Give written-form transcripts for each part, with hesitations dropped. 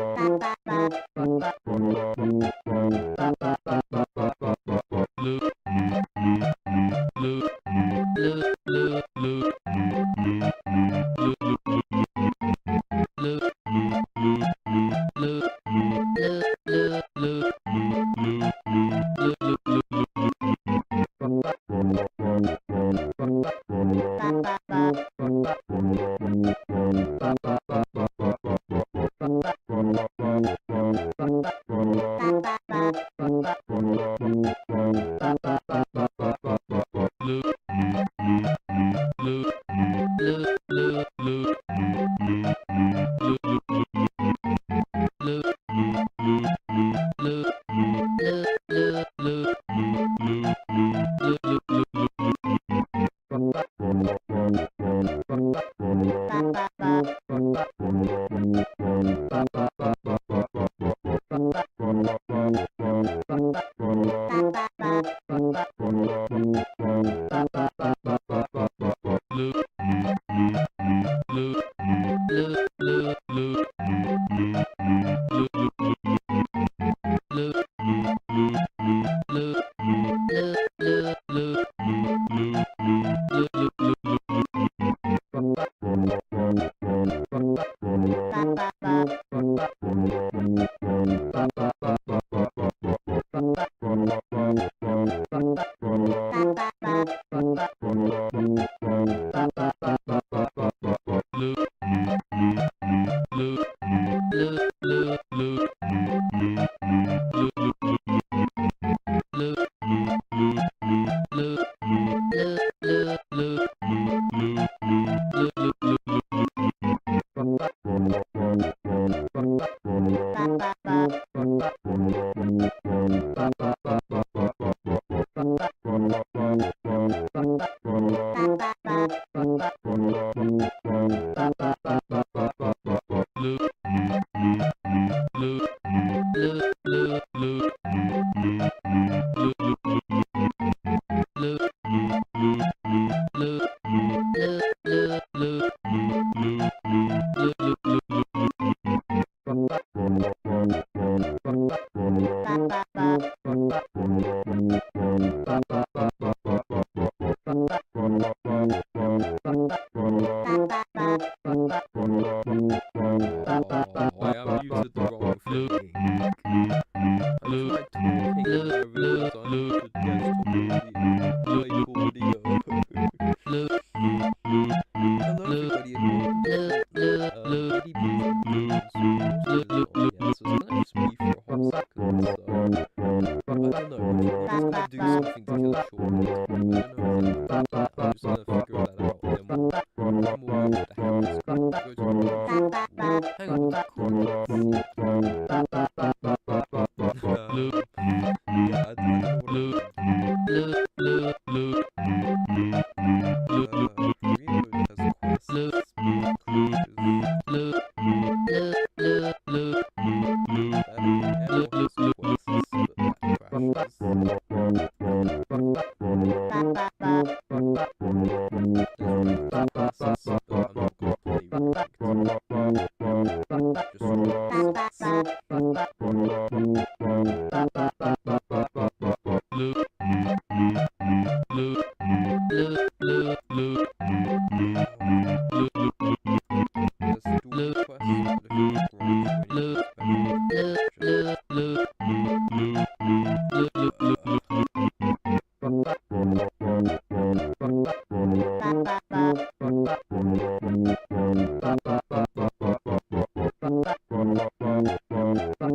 I have muted the wrong thing. I tried talking and then I realised I muted desktop audio, playable video. Hello everybody and welcome to Eddie B's Independence. Morse isn't on yet, so it's gonna just be for a hot second, so I don't know, we're just gonna do something to kill Sean. I don't know anything about that, I'm just gonna figure that out, and then we'll work with the hackers. Hang on, yeah, I don't know what I'm doing. Greenwood has quests, cruises, Emma has quests, but that crashes. There's quests, but I'm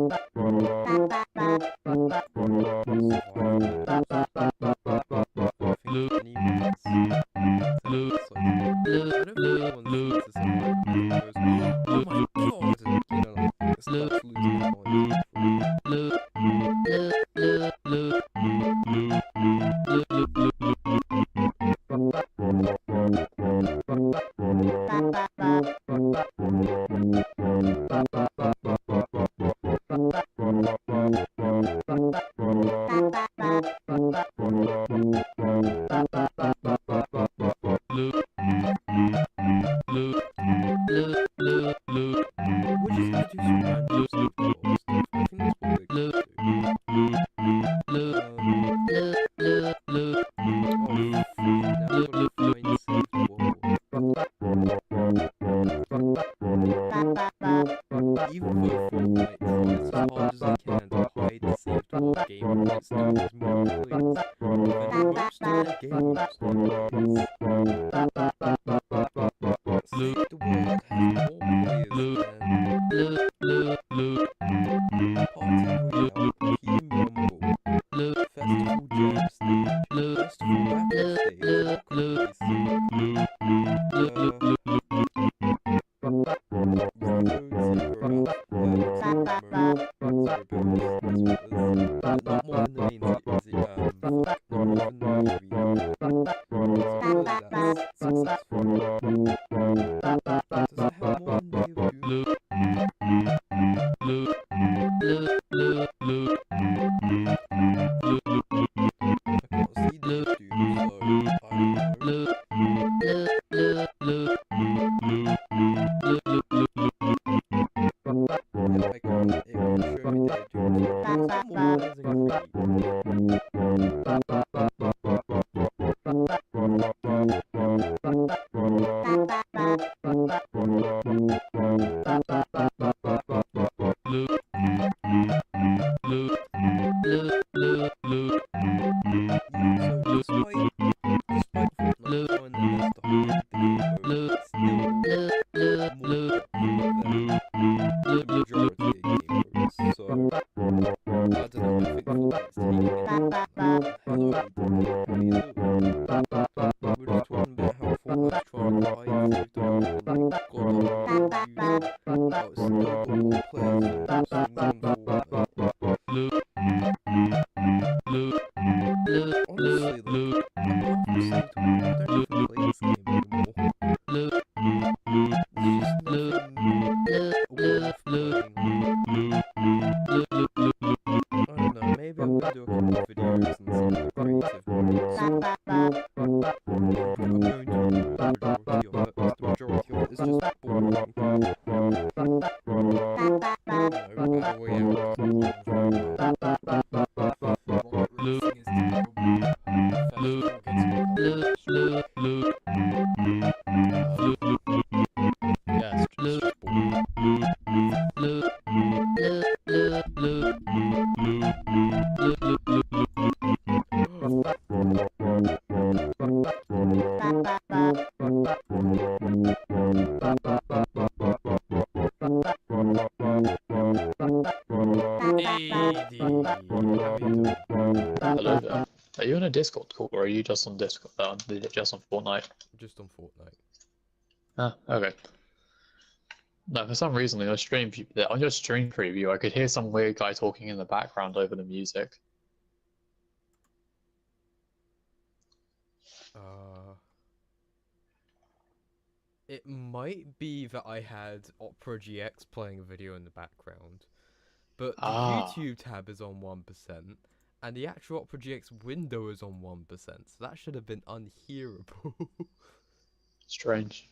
not gonna play game modes now has more points than most other game modes nowadays. Save the World has more players than Party Royale, Team Rumble, Festival Jam Stage, Festival Battle Stage, Rocket Racing, Rainbow Zero Up, Zero Bonus, as well as not more than the main series, not more than the movie. So that's successful. Does it have more than Day of Doom? I can't see Day of Doom, so I don't know. Yeah, I can't. It won't show me Day of Doom, so it's more players than despite Fortnite showing the list of 100 the game mode, it's still more popular than the majority of game modes. So I don't know. I think Fortnite's taking it. Hello, how do you do? We're just talking about how Fortnite's trying to hide Save the World, like God awful reviews, how it's still got more players than most things on Fortnite. Honestly, like, apart from Save the World, I don't even play this game anymore. There's just nothing worth playing. I don't know, maybe I'm gonna do a couple of videos and some of the creative modes. I'm going to ignore the majority of it, because the majority of it is just boring. Battle Royale, Rocket Racing is terrible. Festival gets more competition. yeah, it's just boring. Hey, D, how are you doing? Hello there. Are you on a Discord call or are you just on Discord? Just on Fortnite? Just on Fortnite. Ah, okay. No, for some reason on your stream preview, I could hear some weird guy talking in the background over the music. It might be that I had Opera GX playing a video in the background, but the YouTube tab is on 1%, and the actual Opera GX window is on 1%, so that should have been unhearable. Strange.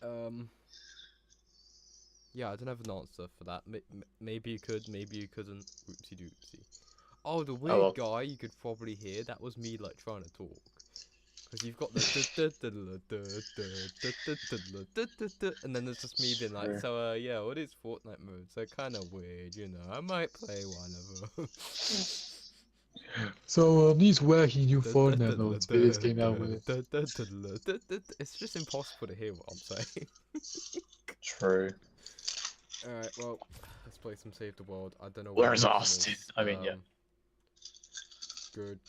Yeah, I don't have an answer for that. Maybe you could, maybe you couldn't. Oopsie doopsie. Oh, the weird guy you could probably hear, that was me, like, trying to talk. Because you've got the and then there's just me being like, so yeah, what is Fortnite modes? They're kind of weird, you know. I might play one of them. So these wacky new Fortnite modes we just came out with. It's just impossible to hear what I'm saying. True. Alright, well, let's play some Save the World. I don't know Where's where Austin? is. I mean, yeah. Good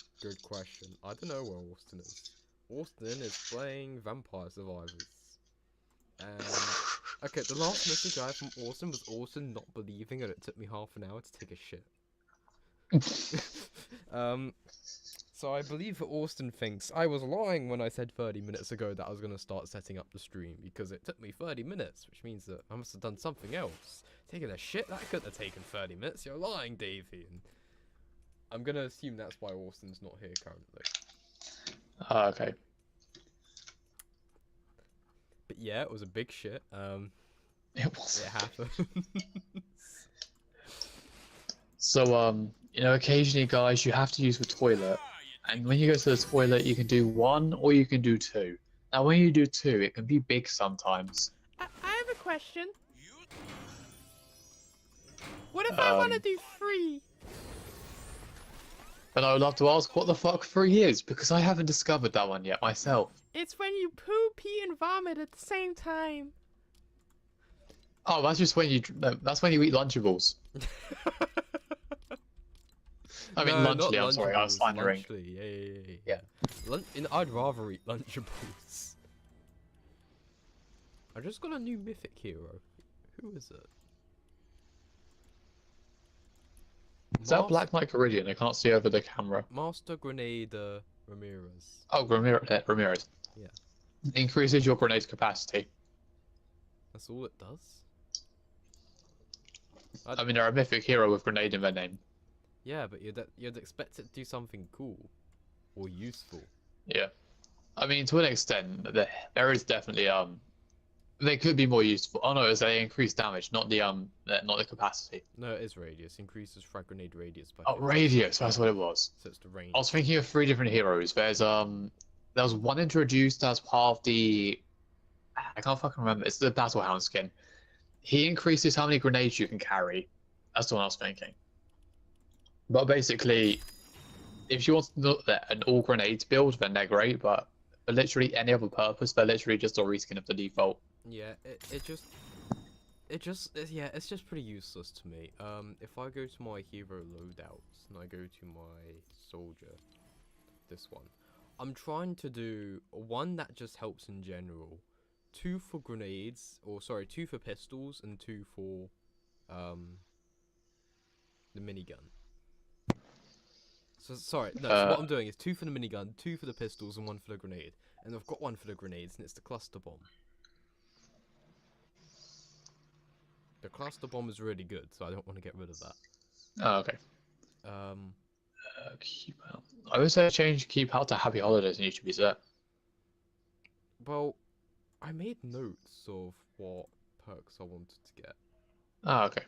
question. I don't know where Austin is. Austin is playing Vampire Survivors. And okay, the last message I had from Austin was Austin not believing that it took me half an hour to take a shit. So I believe that Austin thinks I was lying when I said 30 minutes ago that I was going to start setting up the stream, because it took me 30 minutes, which means that I must have done something else. Taking a shit? That couldn't have taken 30 minutes. You're lying, Davey. And I'm going to assume that's why Austin's not here currently. Okay. But yeah, it was a big shit. It was. It happened. So, you know, occasionally, guys, you have to use the toilet. And when you go to the toilet, you can do one or you can do two. Now, when you do two, it can be big sometimes. I have a question. What if I want to do three? And I would love to ask what the fuck 3 is, because I haven't discovered that one yet myself. It's when you poo, pee, and vomit at the same time. Oh, that's just when you. No, that's when you eat Lunchables. I mean, No, not Lunchly. I'm sorry, I was Lunchables, slandering. Lunchly, yeah. I'd rather eat Lunchables. I just got a new mythic hero. Who is it? Is that Black Knight Iridian? I can't see over the camera. Master Grenada Ramirez. Oh, Ramirez. Yeah. Increases your grenade capacity. That's all it does? I mean, they're a mythic hero with grenade in their name. Yeah, but you'd expect it to do something cool. Or useful. Yeah. I mean, to an extent, there is definitely, they could be more useful. Oh no, it's they increase damage, not the capacity. No, it is radius. Increases frag grenade radius by Oh, 50. radius, that's what it was. So it's the range. I was thinking of 3 different heroes. There was one introduced as part of the, I can't fucking remember. It's the Battlehound skin. He increases how many grenades you can carry. That's the one I was thinking. But basically, if you want to look at an all grenades build, then they're great. But for literally any other purpose, they're literally just a reskin of the default. Yeah, it's just pretty useless to me. If I go to my hero loadouts and I go to my soldier, this one, I'm trying to do one that just helps in general, 2 for grenades, or sorry, 2 for pistols and 2 for the minigun. So sorry, no. So what I'm doing is 2 for the minigun, 2 for the pistols, and 1 for the grenade. And I've got 1 for the grenades, and it's the cluster bomb. The cluster bomb is really good, so I don't want to get rid of that. Oh, okay. Keep out. I would say change keep out to Happy Holidays and YouTube set. Well, I made notes of what perks I wanted to get. Oh, okay.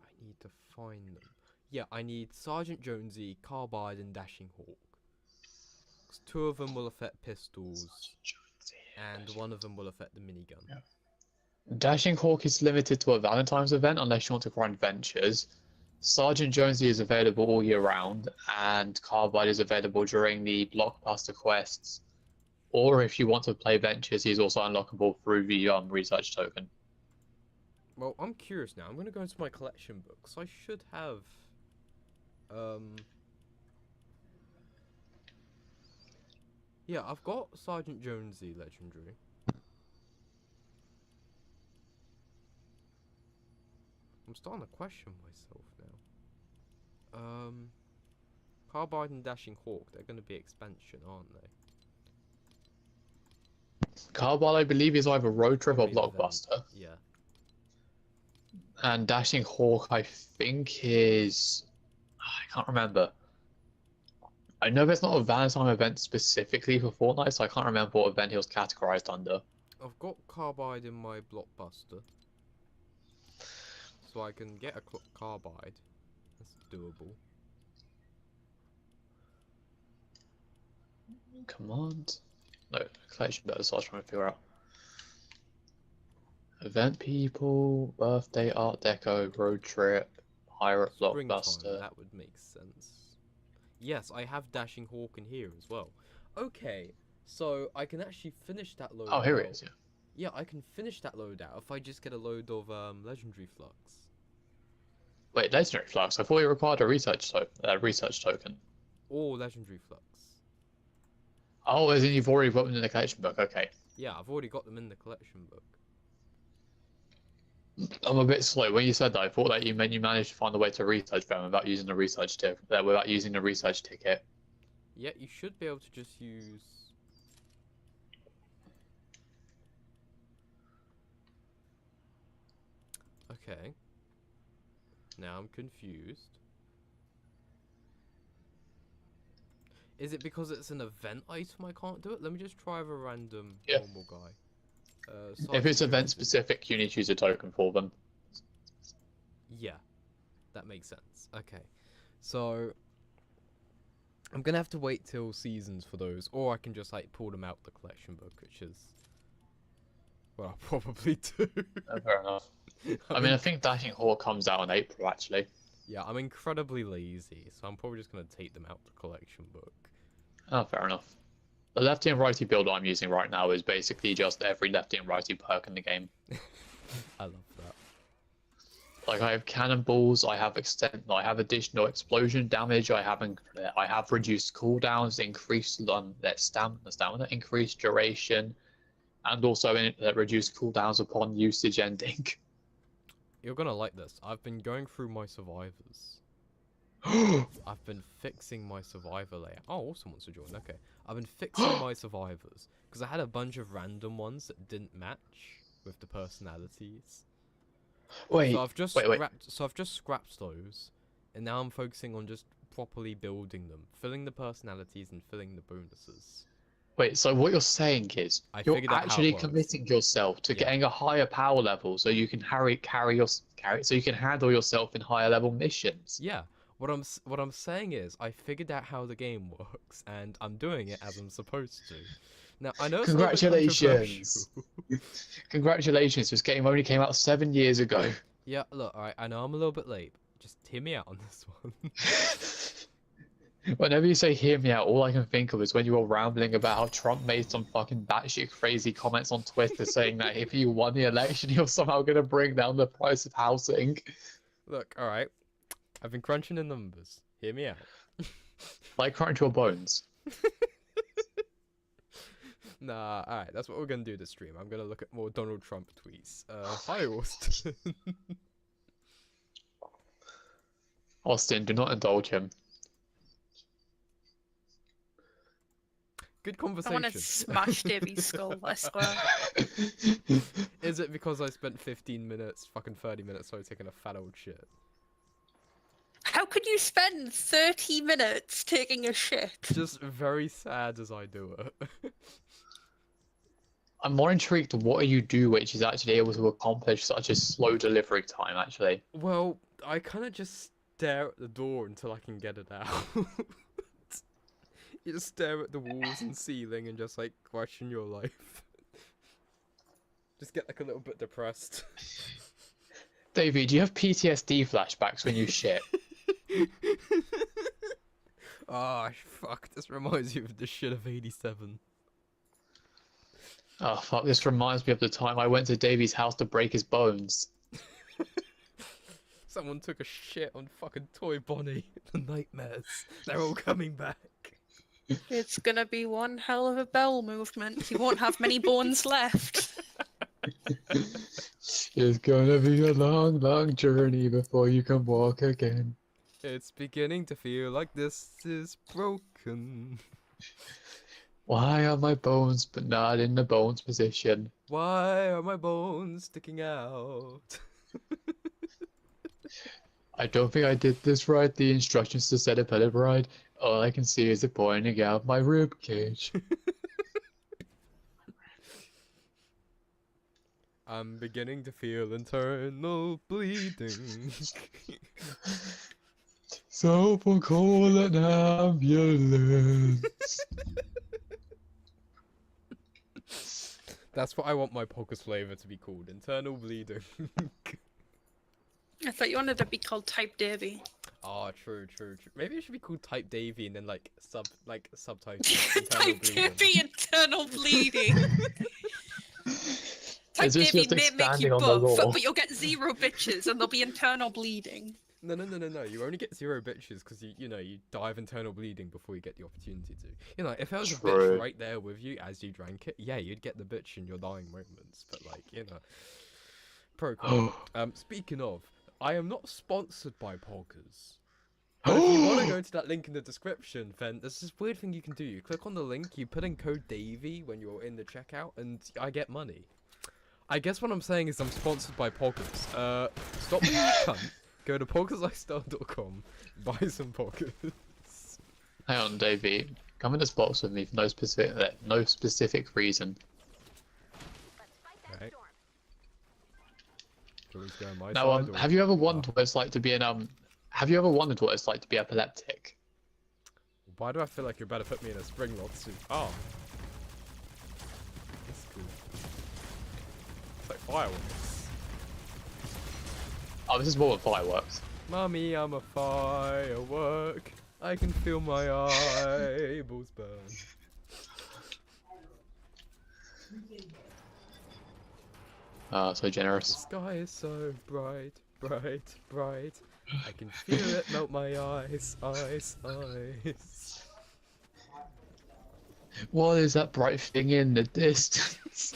I need to find them. Yeah, I need Sergeant Jonesy, Carbide, and Dashing Hawk. 'Cause 2 of them will affect pistols, and 1 of them will affect the minigun. Yeah. Dashing Hawk is limited to a Valentine's event unless you want to grind ventures. Sergeant Jonesy is available all year round, and Carbide is available during the Blockbuster quests. Or if you want to play ventures, he's also unlockable through the research token. Well, I'm curious now. I'm going to go into my collection books. I should have... Yeah, I've got Sergeant Jonesy Legendary. I'm starting to question myself now. Carbide and Dashing Hawk, they're going to be expansion, aren't they? Carbide, I believe, is either Road Trip or Probably Blockbuster. Yeah. And Dashing Hawk, I think, is... I can't remember. I know there's not a Valentine event specifically for Fortnite, so I can't remember what event he was categorized under. I've got Carbide in my Blockbuster. So I can get a Carbide. That's doable. Command? No, collection better, so I was trying to figure out. Event people, birthday, art deco, road trip, pirate, Springtime, blockbuster. that would make sense. Yes, I have Dashing Hawk in here as well. Okay, so I can actually finish that load. Oh, here it is, yeah. Yeah, I can finish that loadout if I just get a load of Legendary Flux. Wait, Legendary Flux? I thought you required a research token. Or Legendary Flux. Oh, as in you've already put them in the collection book, okay. Yeah, I've already got them in the collection book. I'm a bit slow. When you said that, I thought that you meant you managed to find a way to research them without using the research ticket. Yeah, you should be able to just use... Okay. Now I'm confused. Is it because it's an event item I can't do it? Let me just try with a random normal guy. If it's event specific, you need to use a token for them. Yeah, that makes sense. Okay, so I'm gonna have to wait till seasons for those, or I can just like pull them out the collection book, which is well, I'll probably do. Fair enough. I mean, I think Dashing Hawk comes out in April actually. Yeah, I'm incredibly lazy, so I'm probably just gonna take them out the collection book. Oh, fair enough. The lefty and righty build I'm using right now is basically just every lefty and righty perk in the game. I love that. Like I have cannonballs, I have additional explosion damage, I have reduced cooldowns, increased stamina, increased duration, and also reduced cooldowns upon usage ending. You're gonna like this. I've been going through my survivors. I've been fixing my survivor layout. Oh, also wants to join. Okay. I've been fixing my survivors because I had a bunch of random ones that didn't match with the personalities. Wait, So I've just wait. scrapped those, and now I'm focusing on just properly building them, filling the personalities and filling the bonuses. Wait, so what you're saying is you're figured out how it actually works. committing yourself to Yeah. getting a higher power level so you can so you can handle yourself in higher level missions. Yeah. What I'm saying is I figured out how the game works, and I'm doing it as I'm supposed to. Now I know. It's a little bit Congratulations. controversial. Congratulations, this game only came out 7 years ago. Yeah, look, alright, I know I'm a little bit late. Just hear me out on this one. Whenever you say hear me out, all I can think of is when you were rambling about how Trump made some fucking batshit crazy comments on Twitter saying that if you won the election, you're somehow going to bring down the price of housing. Look, alright. I've been crunching the numbers. Hear me out. Like crunch your bones. Nah, alright, that's what we're gonna do this stream. I'm gonna look at more Donald Trump tweets. Hi, Austin. Austin, do not indulge him. Good I conversation. want to smash Davy's skull, I swear. Is it because I spent 15 minutes, fucking 30 minutes, sorry, taking a fat old shit? How could you spend 30 minutes taking a shit? Just very sad as I do it. I'm more intrigued what do you do which is actually able to accomplish such a slow delivery time, actually. Well, I kind of just stare at the door until I can get it out. You just stare at the walls and ceiling and just like question your life. Just get like a little bit depressed. Davey, do you have PTSD flashbacks when you shit? Ah, fuck, this reminds you of the shit of 87. Oh fuck, this reminds me of the time I went to Davey's house to break his bones. Someone took a shit on fucking Toy Bonnie. The nightmares. They're all coming back. It's gonna be one hell of a bowel movement. You won't have many bones left. It's gonna be a long, long journey before you can walk again. It's beginning to feel like this is broken. Why are my bones but not in the bones position? Why are my bones sticking out? I don't think I did this right. The instructions to set up it right. All I can see is it pointing out my rib cage. I'm beginning to feel internal bleeding. So for call an ambulance. That's what I want my podcast flavor to be called. Internal bleeding. I thought you wanted to be called Type Davy. Ah, true. Maybe it should be called Type Davy and then like subtitles. Internal Type bleeding. Davy internal bleeding. Type Is this Davy just may make you expanding on the buff, law? but you'll get 0 bitches and there'll be internal bleeding. No. You only get 0 bitches because you die of internal bleeding before you get the opportunity to. You know, if there was a True. bitch right there with you as you drank it, yeah, you'd get the bitch in your dying moments. But like, pro con. Speaking of, I am not sponsored by Poggers. But if you want to go to that link in the description, then there's this weird thing you can do. You click on the link, you put in code Davey when you're in the checkout, and I get money. I guess what I'm saying is I'm sponsored by Poggers. Stop being a cunt. Go to poggerslifestyle.com, buy some Poggers. Hang on, Davey. Come in this box with me for no specific reason. Right. Always go on my Now, side, or- have you ever wondered what it's like to be Have you ever wondered what it's like to be epileptic? Why do I feel like you're about to put me in a spring lock suit? Oh. That's cool. It's like fireworks. Oh, this is more than fireworks. Mommy, I'm a firework. I can feel my eyeballs burn. So The generous. sky is so bright, bright, bright. I can feel it melt my eyes, eyes. What is that bright thing in the distance?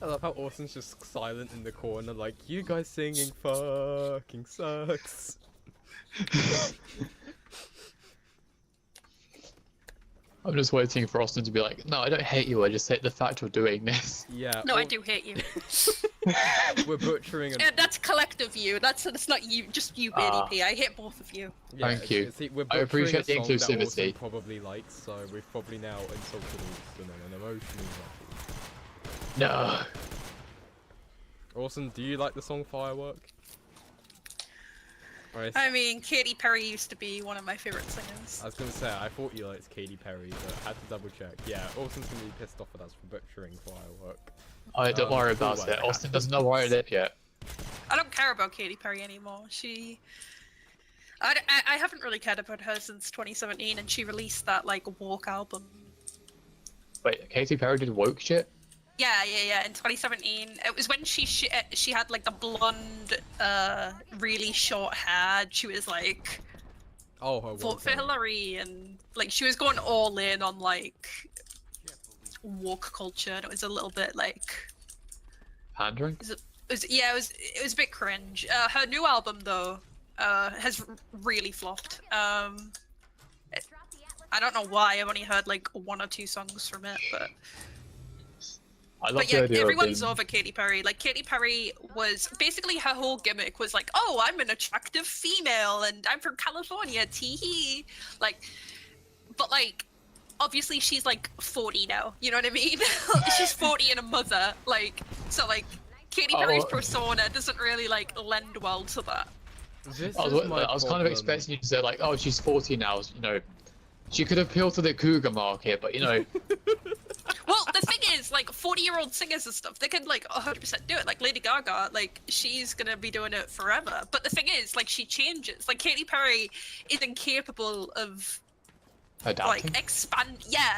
I love how Austin's just silent in the corner, like, you guys singing fucking sucks. I'm just waiting for Austin to be like, no, I don't hate you, I just hate the fact you're doing this. Yeah. No, I do hate you. We're butchering and That's collective you. That's not you, just you, BDP. I hate both of you. yeah, Thank you. See, we're I butchering appreciate the a song that Austin inclusivity. probably likes, so we've probably now insulted Austin on an emotional level. No. Austin, do you like the song Firework? Right. I mean, Katy Perry used to be one of my favorite singers. I was gonna say, I thought you liked Katy Perry, but I had to double check. Yeah, Austin's gonna be pissed off at us for butchering Firework. Don't worry about cool, it. like, Austin doesn't know where I live yet. I don't care about Katy Perry anymore. I haven't really cared about her since 2017, and she released that like Walk album. Wait, Katy Perry did woke shit? Yeah. In 2017, it was when she had like the blonde, really short hair. She was like Oh, her vote for one song. Hillary, and like she was going all in on like woke culture, and it was a little bit like Pandering? it was a bit cringe. Her new album though has really flopped. I don't know why. I've only heard like 1 or 2 songs from it, but I love the yeah, idea everyone's of over Katy Perry. Like Katy Perry was basically her whole gimmick was like, oh, I'm an attractive female and I'm from California, tee-hee. Like, but like, obviously she's like 40 now. You know what I mean? She's 40 and a mother. Like, so like, Katy Perry's persona doesn't really like lend well to that. This I is was, my I was kind of problem. expecting you to say like, oh, she's 40 now, you know. She could appeal to the cougar market, but you know, Well, the thing is, like, 40-year-old singers and stuff, they can, like, 100% do it. Like, Lady Gaga, like, she's gonna be doing it forever. But the thing is, like, she changes. Like, Katy Perry is incapable of, adapting. like,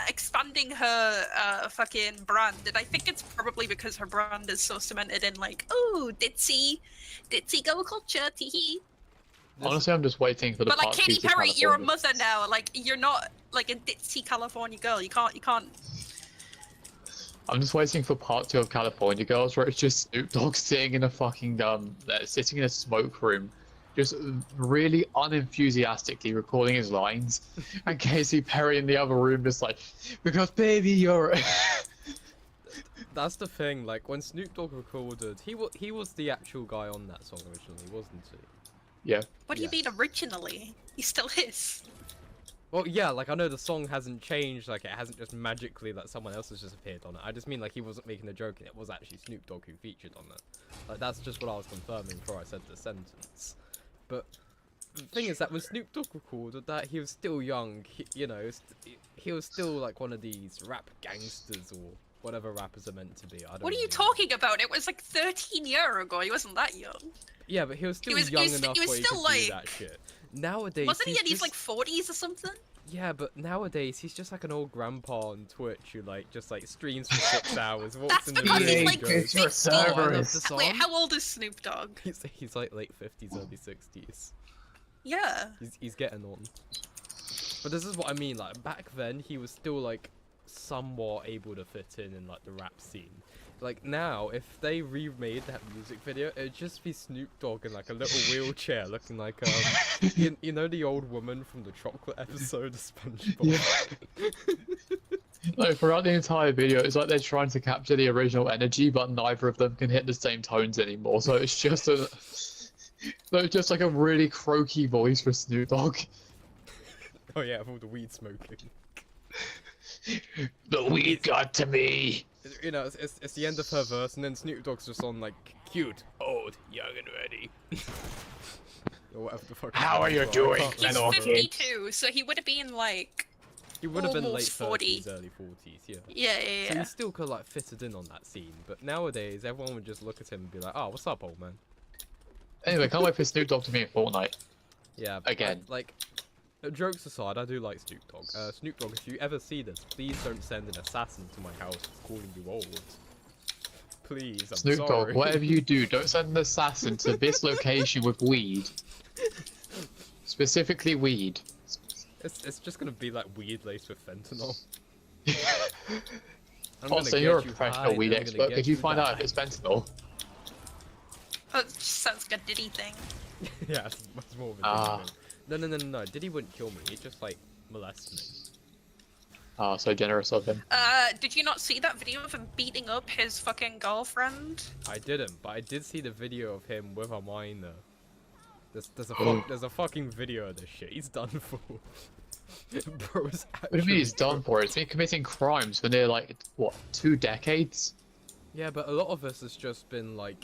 expanding her, fucking brand. And I think it's probably because her brand is so cemented in, like, oh, ditzy girl culture, tee-hee. Honestly, I'm just waiting for the But, like, part Katy two to Perry, you're a California. mother now. Like, you're not, like, a ditzy California girl. You can't... I'm just waiting for part 2 of California Girls, where it's just Snoop Dogg sitting in a fucking sitting in a smoke room, just really unenthusiastically recording his lines, and Katy Perry in the other room just like, because baby you're. That's the thing. Like when Snoop Dogg recorded, he was the actual guy on that song originally, wasn't he? Yeah. What do you mean originally? He still is. Well, yeah, like I know the song hasn't changed, like it hasn't just magically that someone else has just appeared on it. I just mean like he wasn't making a joke and it was actually Snoop Dogg who featured on it. Like that's just what I was confirming before I said the sentence. But the thing is that when Snoop Dogg recorded that, he was still young. He was still like one of these rap gangsters or whatever rappers are meant to be. I don't What are you really know. talking about? It was like 13 years ago. He wasn't that young. Yeah, but he was still was- he young was- enough he was where he still, could do like- that shit. Nowadays, Wasn't he he's in his just- like 40s or something? Yeah, but nowadays he's just like an old grandpa on Twitch who like just like streams for 6 hours, walks That's in the because room he's and like goes, 60. Your server "Oh, I love is- the song." Wait, how old is Snoop Dogg? He's like late 50s, early 60s. Yeah. He's getting on. But this is what I mean, like back then he was still like somewhat able to fit in like the rap scene. Like now, if they remade that music video, it'd just be Snoop Dogg in like a little wheelchair, looking like you know the old woman from the chocolate episode of SpongeBob. Yeah. Like throughout the entire video, it's like they're trying to capture the original energy, but neither of them can hit the same tones anymore. So it's just just like a really croaky voice for Snoop Dogg. Oh yeah, with all the weed smoking. The weed got to me. You know, it's the end of her verse, and then Snoop Dogg's just on like cute, old, young, and ready. Or whatever the fuck. his How are name's you were, I doing, can't He's little remember. kid? 52, so he would have been like, He would have been late almost 40. 30s, early 40s, yeah. yeah. So he still could like fitted in on that scene, but nowadays everyone would just look at him and be like, "Oh, what's up, old man?" Anyway, can't wait for Snoop Dogg to be in Fortnite. Yeah. Again. Like, jokes aside, I do like Snoop Dogg. Snoop Dogg, if you ever see this, please don't send an assassin to my house calling you old. Please, I'm Snoop sorry. Dogg, whatever you do, don't send an assassin to this location with weed. Specifically weed. It's just gonna be like weed laced with fentanyl. I'm Also, gonna you're a get you professional high, weed then I'm gonna expert. get Could you find die. out if it's fentanyl? That just sounds like a Diddy thing. Yeah, it's much more of a Ah. thing. No. Diddy wouldn't kill me. He'd just like molest me. Oh, so generous of him. Did you not see that video of him beating up his fucking girlfriend? I didn't, but I did see the video of him with a minor. Oh. There's a fucking video of this shit. He's done for. Bro's What do you mean he's actually done for? He's been committing crimes for near, like, what, 2 decades? Yeah, but a lot of this has just been like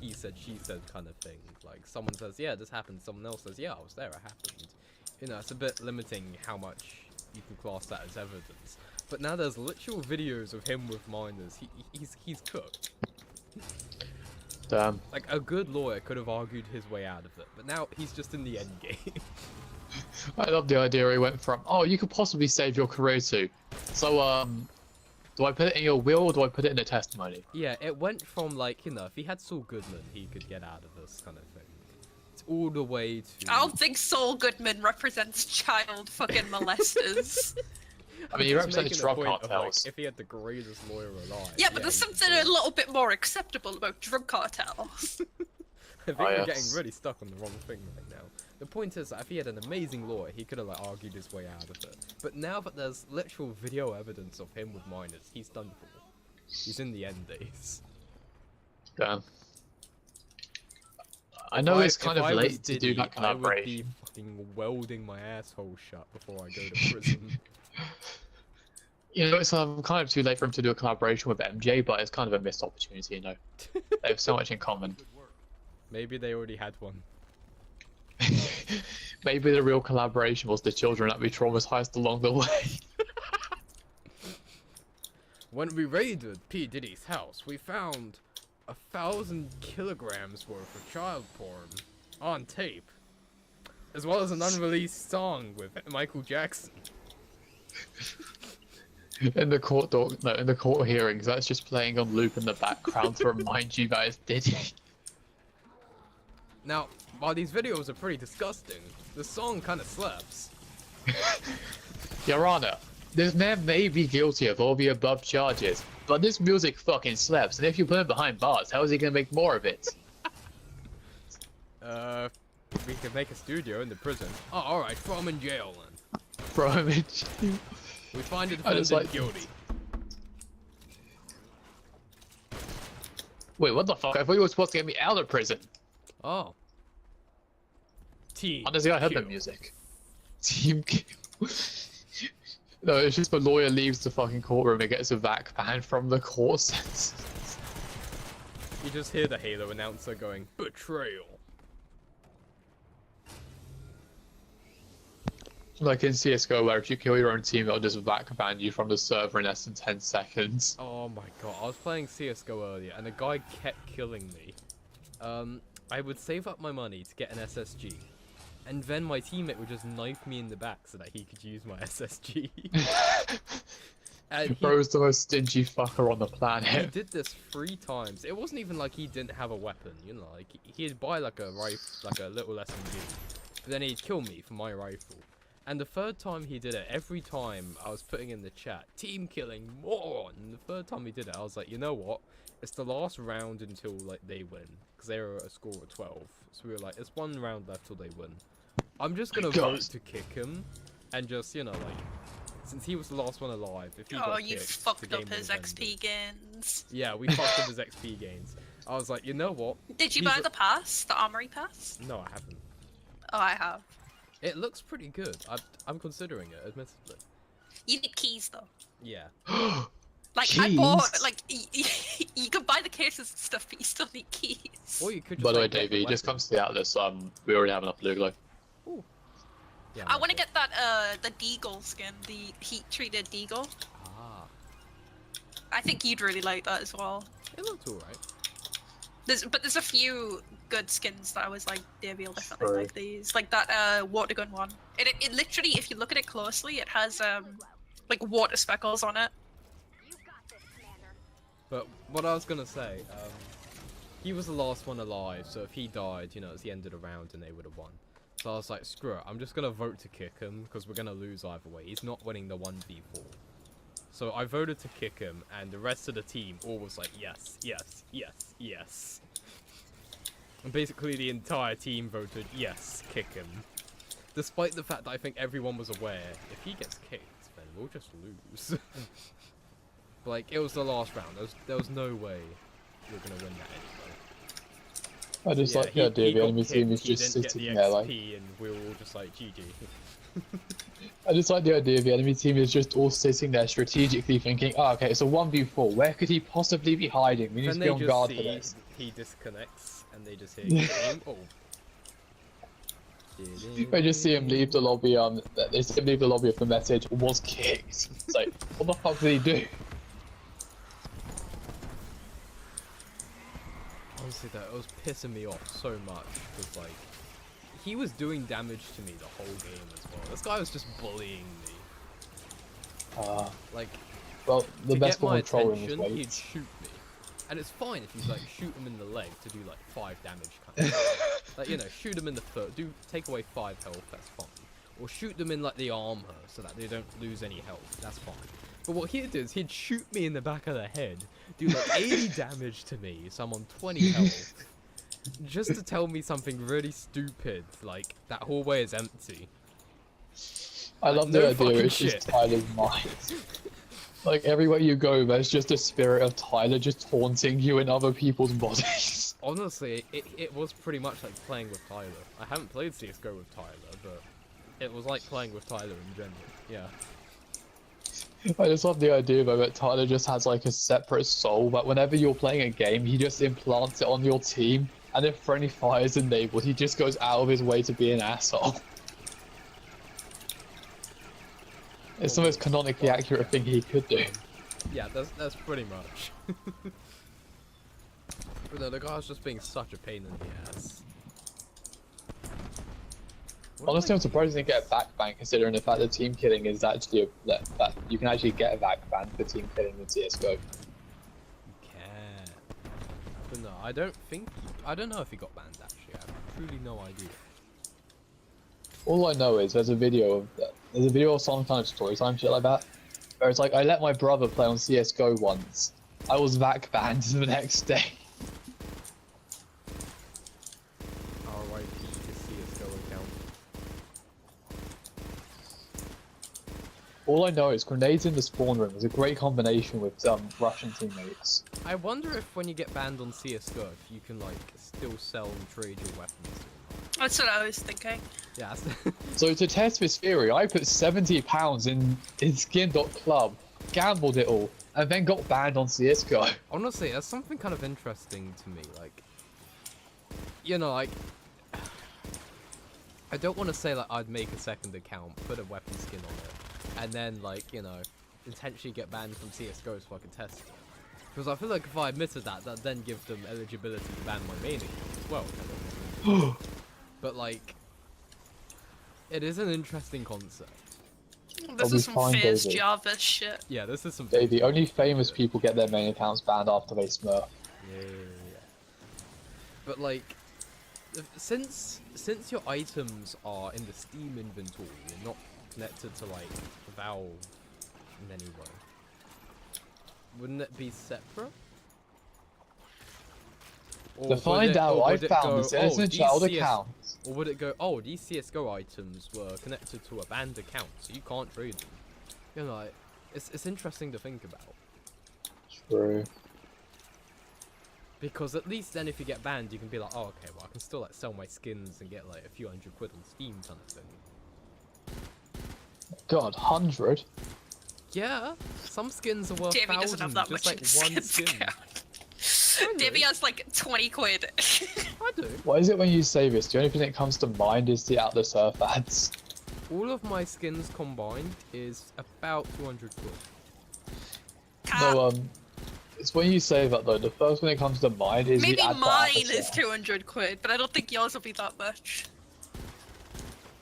he said, she said kind of thing. Like someone says, yeah, this happened. Someone else says, yeah, I was there. It happened. You know, it's a bit limiting how much you can class that as evidence. But now there's literal videos of him with minors. He's cooked. Damn. Like a good lawyer could have argued his way out of it, but now he's just in the end game. I love the idea he went from, oh, you could possibly save your career too. So, do I put it in your will or do I put it in the testimony? Yeah, it went from like, you know, if he had Saul Goodman, he could get out of this kind of thing. It's all the way to. I don't think Saul Goodman represents child fucking molesters. I mean, he Just represents making a drug point of, like, cartels. if he had the greatest lawyer alive. Yeah, but there's he could something do a it. little bit more acceptable about drug cartels. I think Oh, we're yes. getting really stuck on the wrong thing right now. The point is that if he had an amazing lawyer, he could have like argued his way out of it. But now that there's literal video evidence of him with minors, he's done for. He's in the end days. Damn. I know it's kind If of I was late to do Diddy, that I would collaboration. be fucking welding my asshole shut before I go to prison. You know, it's kind of too late for him to do a collaboration with MJ, but it's kind of a missed opportunity, you know. They have so much in common. Maybe they already had one. Maybe the real collaboration was the children that we traumatized along the way. When we raided P. Diddy's house, we found 1,000 kilograms worth of child porn on tape, as well as an unreleased song with Michael Jackson. In the court in the court hearings, that's just playing on loop in the background to remind you guys, Diddy. Now, while these videos are pretty disgusting, the song kind of slaps. Your Honor, this man may be guilty of all the above charges, but this music fucking slaps, and if you put him behind bars, how is he gonna make more of it? We could make a studio in the prison. Oh, alright, throw him in jail then. Bro, I mean, We find a I defendant just like- guilty. wait, what the fuck? I thought you were supposed to get me out of prison. Oh. Team. Honestly, I heard the kill. music. Team kill. No, it's just the lawyer leaves the fucking courtroom and gets a vac ban from the court sentence. You just hear the Halo announcer going, betrayal. Like in CSGO, where if you kill your own team, it'll just vac ban you from the server in less than 10 seconds. Oh my god, I was playing CSGO earlier and a guy kept killing me. I would save up my money to get an SSG. And then my teammate would just knife me in the back so that he could use my SSG. And he Bro's the most stingy fucker on the He planet. did this 3 times. It wasn't even like he didn't have a weapon, you know, like he'd buy like a rifle, like a little SMG, but then he'd kill me for my rifle. And the 3rd time he did it, every time I was putting in the chat, team killing moron. And the 3rd time he did it, I was like, you know what? It's the last round until like they win, because they were a score of 12. So we were like, it's 1 round left till they win. I'm just gonna God. vote to kick him, and just, you know, like, since he was the last one alive, if he Oh, got you kicked, the fucked game up his would have XP gains. Yeah, we fucked up his XP gains. I was like, you know what? Did you These buy are- the pass? The armory pass? No, I haven't. Oh, I have. It looks pretty good. I'm considering it, admittedly. You need keys though. Yeah. Like I bought, Keys? like you can buy the cases and stuff, but you still need keys. Or you could just, By the way, like, get Davey, just weapon. comes to the Atlas, we already have enough Luglo. Yeah, I want to okay. get that the Deagle skin, the heat treated Deagle. Ah, I think you'd really like that as well. it looks alright. There's a few good skins that I was like, Davey will definitely True. like these. Like that water gun one. It literally, if you look at it closely, it has like water speckles on it. But what I was gonna say, he was the last one alive, so if he died, you know, it's the end of the round and they would have won. So I was like, screw it, I'm just gonna vote to kick him, because we're gonna lose either way. He's not winning the 1v4. So I voted to kick him, and the rest of the team all was like, yes, yes, yes, yes. And basically the entire team voted, yes, kick him. Despite the fact that I think everyone was aware, if he gets kicked, then we'll just lose. Like, it was the last round. There was no way we were gonna win that anyway. I just like the idea the enemy team is just sitting there like. And we were all just like, GG. I just like the idea the enemy team is just all sitting there strategically thinking, oh, okay, it's a 1v4. Where could he possibly be hiding? We need to be on guard for this. He disconnects, and they just hear game. Oh. They just see him leave the lobby. They see him leave the lobby with the message was kicked. It's like, what the fuck did he do? Honestly, though, it was pissing me off so much because, like, he was doing damage to me the whole game as well. This guy was just bullying me. Like, well, the to best get my form of trolling is attention, wait. he'd shoot me. And it's fine if you, like, shoot him in the leg to do, like, 5 damage kind of. Like, you know, shoot him in the foot, take away 5 health, that's fine. Or shoot them in, like, the armor so that they don't lose any health, that's fine. But what he'd do is he'd shoot me in the back of the head, do, like, 80 damage to me, so I'm on 20 health. Just to tell me something really stupid, like, that hallway is empty. I Like, love no the idea fucking it's shit. just Tyler's mind. Like, everywhere you go, there's just a spirit of Tyler just taunting you in other people's bodies. Honestly, it was pretty much like playing with Tyler. I haven't played CSGO with Tyler, but it was like playing with Tyler in general, yeah. I just love the idea though that Tyler just has like a separate soul, but whenever you're playing a game, he just implants it on your team, and if friendly fire is enabled, he just goes out of his way to be an asshole. It's the most canonically accurate thing he could do. Yeah, that's pretty much. But no, the guy was just being such a pain in the ass. What Honestly, am I'm I surprised he didn't get a back ban considering the fact that team killing is actually that you can actually get a back ban for team killing in CSGO. You can. But no, I don't know if he got banned actually. I have truly no idea. All I know is there's a video of some kind of story time shit like that, where it's like I let my brother play on CS:GO once. I was back banned the next day. RIP his CSGO account. All I know is grenades in the spawn room is a great combination with Russian teammates. I wonder if when you get banned on CSGO, if you can like still sell and trade your weapons. That's what I was thinking. Yeah. So to test this theory, I put £70 in skin.club, gambled it all, and then got banned on CS:GO. Honestly, that's something kind of interesting to me. Like, you know, like, I don't want to say like I'd make a second account, put a weapon skin on it, and then like, you know, intentionally get banned from CS:GO so I can test it. Because I feel like if I admitted that, that then gives them eligibility to ban my main account as well. But like, it is an interesting concept. This be is some fine, fierce David. Java shit. Yeah, this is some. Davey, only famous people get their main accounts banned after they smurf. Yeah. But like, since your items are in the Steam inventory and not connected to like Valve in any way, wouldn't it be separate? Or To would find it- out, or I would it found go, this innocent these child CS account. Or would it go, oh, these CSGO items were connected to a banned account, so you can't trade them? You know, like, it's interesting to think about. True. Because at least then if you get banned, you can be like, oh, okay, well, I can still, like, sell my skins and get, like, a few hundred quid on Steam kind of thing. God, 100? Yeah, some skins are worth Davey thousands, doesn't have that just, much like, in one skins skin. account. I Davey do. has like 20 quid. I do. What is it when you say this? The only thing that comes to mind is the Atlas Surf ads. All of my skins combined is about 200 quid. No, It's when you say that though, the first one that comes to mind is Maybe you add mine that is 200 quid, but I don't think yours will be that much.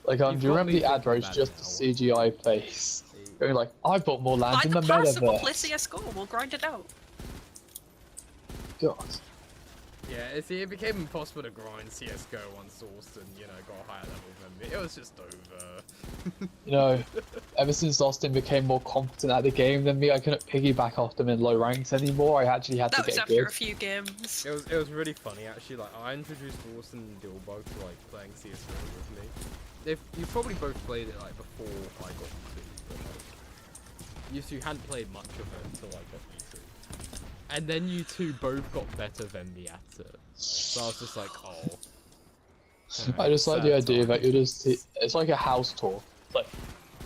Like, You've do you got remember me the ad thinking where it's about just it a now. CGI face? Going like, I bought more land Buy in the the pass and we'll play metaverse. CSGO, we'll grind it out. God. Yeah, it became impossible to grind CS:GO once Austin, you know, got a higher level than me. It was just over. You know, ever since Austin became more competent at the game than me, I couldn't piggyback off them in low ranks anymore. I actually had That to was get after good. a few games. It was really funny actually. Like I introduced Austin and Dilbug to like playing CS:GO with me. You probably both played it like before I got you two, but like you two hadn't played much of it until I got you two. And then you two both got better than me at it. So I was just like, oh. I just like the sad idea that times. it's like a house tour. It's like,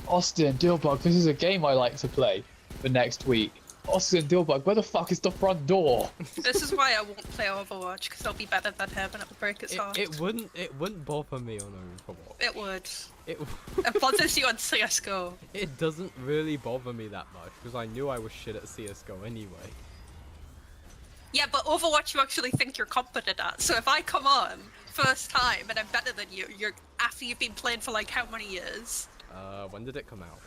Austin, Dilbug, this is a game I like to play for next week. Austin, Dilbug, where the fuck is the front door? This is why I won't play Overwatch, because I'll be better than him and it'll break its heart. It wouldn't bother me on Overwatch. It would. It It bothers you on CSGO. it doesn't really bother me that much because I knew I was shit at CS:GO anyway. Yeah, but Overwatch you actually think you're competent at. So if I come on first time and I'm better than you, you're after you've been playing for like how many years? When did it come out?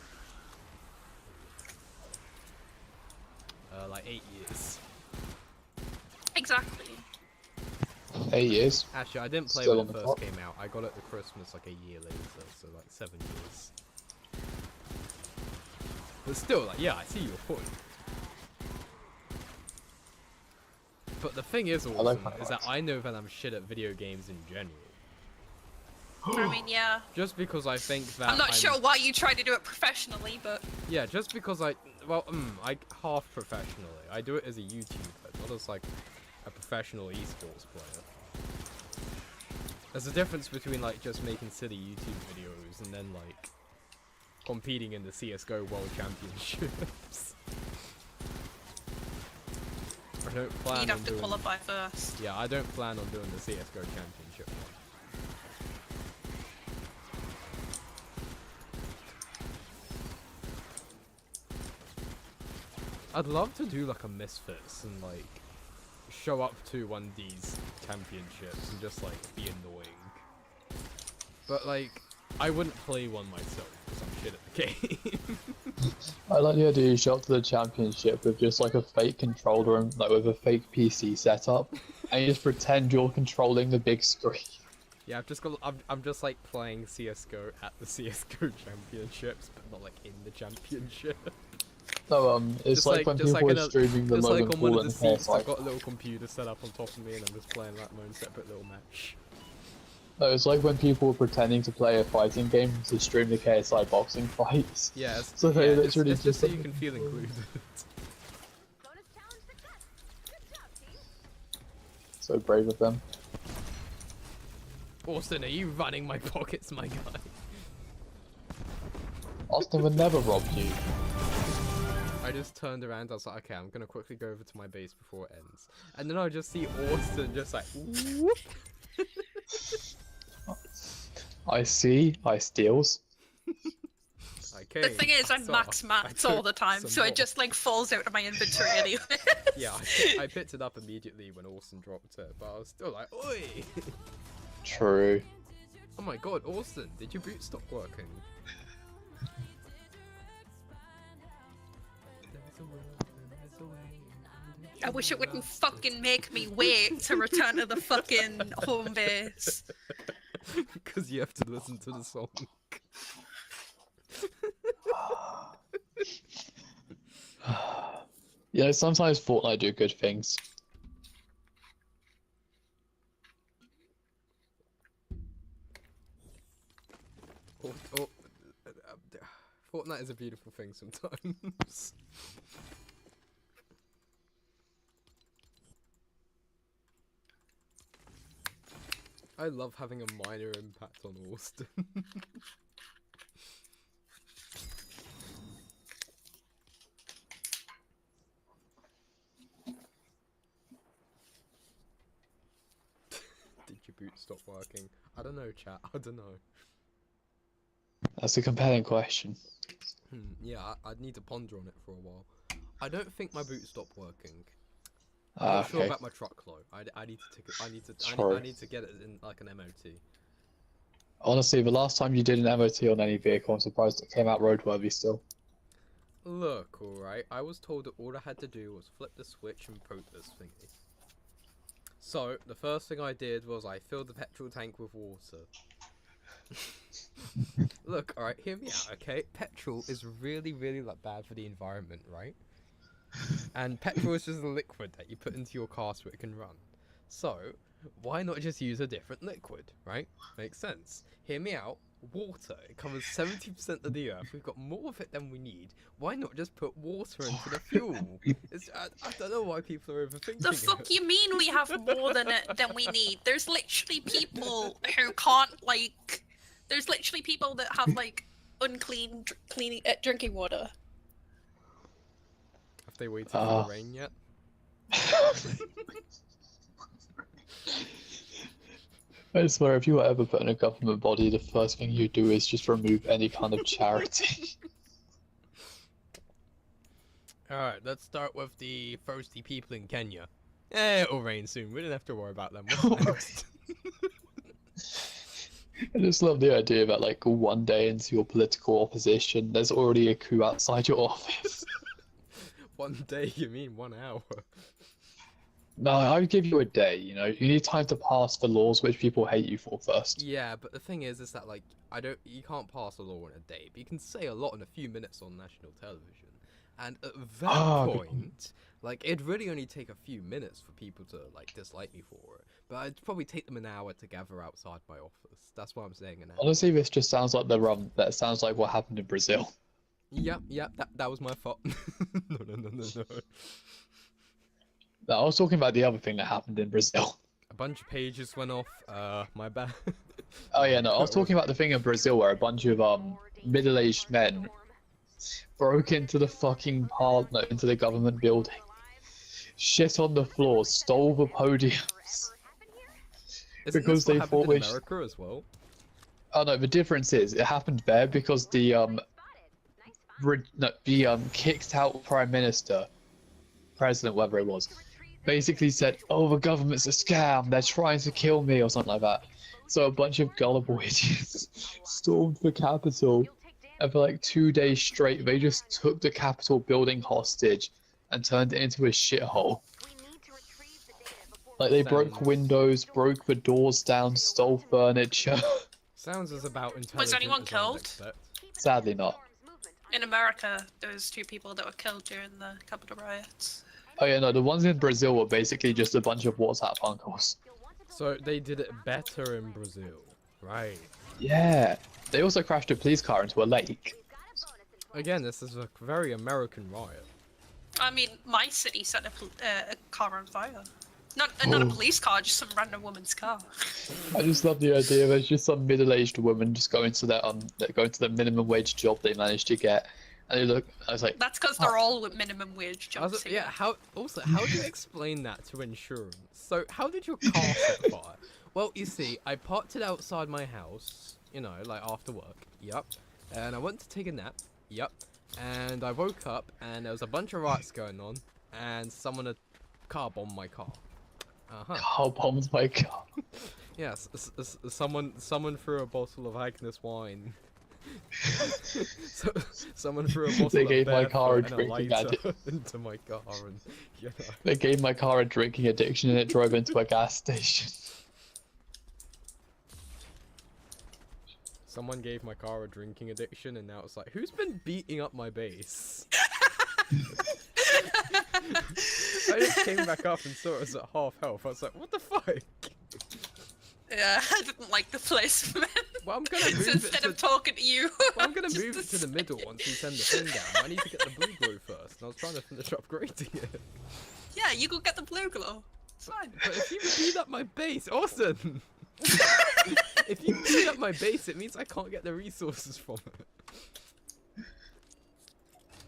Like 8 years. Exactly. 8 years. Actually, I didn't play Still when on it the first clock. came out. I got it at Christmas like a year later, so like 7 years. But still, like, yeah, I see your point. But the thing is, like Austin, that is that I know that I'm shit at video games in general. I mean, yeah. Just because I think that I'm not sure why you try to do it professionally, but Yeah, just because I half professionally. I do it as a YouTuber, not as like a professional esports player. There's a difference between like just making silly YouTube videos and then like competing in the CS:GO World Championships. I don't plan you'd on have to doing. qualify first. Yeah, I don't plan on doing the CS:GO Championship one. I'd love to do like a Misfits and like show up to one of these championships and just like be annoying. But like, I wouldn't play one myself because I'm shit at the game. I like the idea you show up to the championship with just like a fake controller and like with a fake PC setup, and you just pretend you're controlling the big screen. Yeah, I'm just like playing CS:GO at the CS:GO championships, but not like in the championship. So it's Just like when just people like are streaming the just Logan like on one Paul of the and seats, KSI. I've got a little computer set up on top of me, and I'm just playing like my own separate little match. No, it's like when people were pretending to play a fighting game to stream the KSI boxing fights. Yeah, it's, So yeah, it's really it's just so you can feel included. So brave of them. Austin, are you running my pockets, my guy? Austin would never rob you. I just turned around, I was like, okay, I'm gonna quickly go over to my base before it ends. And then I just see Austin just like, whoop. I see, I steals. Okay, The thing is, I'm so max I mats all took the time, some so more. it just like falls out of my inventory anyway. Yeah, I picked it up immediately when Austin dropped it, but I was still like, oi! True. Oh my god, Austin, did your boot stop working? I wish it wouldn't fucking make me wait to return to the fucking home base. Because you have to listen to the song. You know, sometimes Fortnite do good things. Oh, Fortnite is a beautiful thing sometimes. I love having a minor impact on Austin. Did your boot stop working? I don't know, chat. I don't know. That's a compelling question. Yeah, I'd need to ponder on it for a while. I don't think my boot stopped working. I'm not sure Okay. about my truck though. I need to take it. I Sorry. need to get it in like an MOT. Honestly, the last time you did an MOT on any vehicle, I'm surprised it came out roadworthy still. Look, alright, I was told that all I had to do was flip the switch and poke this thingy. So, the first thing I did was I filled the petrol tank with water. Look, alright, hear me out, okay? Petrol is really, really like bad for the environment, right? And petrol is just a liquid that you put into your car so it can run. So, why not just use a different liquid, right? Makes sense. Hear me out. Water, it covers 70% of the earth. We've got more of it than we need. Why not just put water into the fuel? I don't know why people are overthinking The fuck you mean we have more than we need? There's literally people who can't like. There's literally people that have like unclean drinking water. Have they waited for the rain yet? I swear, if you were ever put in a government body, the first thing you do is just remove any kind of charity. Alright, let's start with the thirsty people in Kenya. It'll rain soon. We don't have to worry about them. What's next? I just love the idea that, like, one day into your political opposition, there's already a coup outside your office. One day, you mean 1 hour? No, I would give you a day, you know? You need time to pass the laws which people hate you for first. Yeah, but the thing is that like you can't pass a law in a day, but you can say a lot in a few minutes on national television. And at that point, like it'd really only take a few minutes for people to like dislike me for it. But it'd probably take them an hour to gather outside my office. That's what I'm saying. An hour. Honestly, this just sounds like that sounds like what happened in Brazil. Yep, that was my fault. No. No, I was talking about the other thing that happened in Brazil. A bunch of pages went off. My bad. Oh yeah, no, I was talking about the thing in Brazil where a bunch of middle-aged men broke into the fucking parliament, into the government building, shit on the floor, stole the podiums. Isn't Because this what they happened thought in they America as well? Oh no, the difference is it happened there because the kicked out president, whatever it was, basically said, "Oh, the government's a scam. They're trying to kill me," or something like that. So a bunch of gullible idiots stormed the Capitol, and for like 2 days straight, they just took the Capitol building hostage and turned it into a shithole. Like they broke windows, broke the doors down, stole furniture. Sounds as about intelligent. anyone as I'd killed? expect. Sadly not. In America, there was 2 people that were killed during the Capitol riots. Oh yeah, no, the ones in Brazil were basically just a bunch of WhatsApp uncles. So they did it better in Brazil, right? Yeah. They also crashed a police car into a lake. Again, this is a very American riot. I mean, my city set a car on fire. Not a police car, just some random woman's car. I just love the idea there's just some middle-aged woman just going to the minimum wage job they managed to get. And I was like, That's because they're all with minimum wage jobs. Yeah, how do you explain that to insurance? So, how did your car set fire? Well, you see, I parked it outside my house, you know, like after work, yep. And I went to take a nap, yep. And I woke up, and there was a bunch of riots going on, and someone had car bombed my car. car bombed my car. Yes, someone threw a bottle of Agnes wine. Someone threw a bottle They of gave my car a Barefoot and drinking lighter into my car, and you know. They gave my car a drinking addiction and it drove into a gas station. Someone gave my car a drinking addiction, and now it's like, who's been beating up my base? I just came back up and saw it was at half health. I was like, what the fuck? Yeah, I didn't like the placement. Well, I'm gonna move So it instead to... of talking to you. Well, I'm gonna just move it to the middle once we send the thing down. I need to get the blue glow first, and I was trying to finish upgrading it. Yeah, you go get the blue glow. It's fine. But if you beat up my base, awesome! If you beat up my base, it means I can't get the resources from it.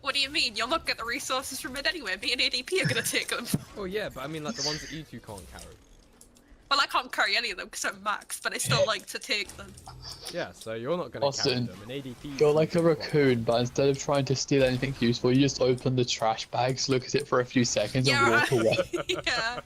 What do you mean? You'll not get the resources from it anyway. Me and ADP are gonna take them. Oh yeah, but I mean like the ones that you two can't carry. Well, I can't carry any of them because I'm max, but I still like to take them. Yeah, so you're not gonna carry Austin, them. An ADP. Go like a raccoon, but instead of trying to steal anything useful, you just open the trash bags, look at it for a few seconds, and walk away. Yeah.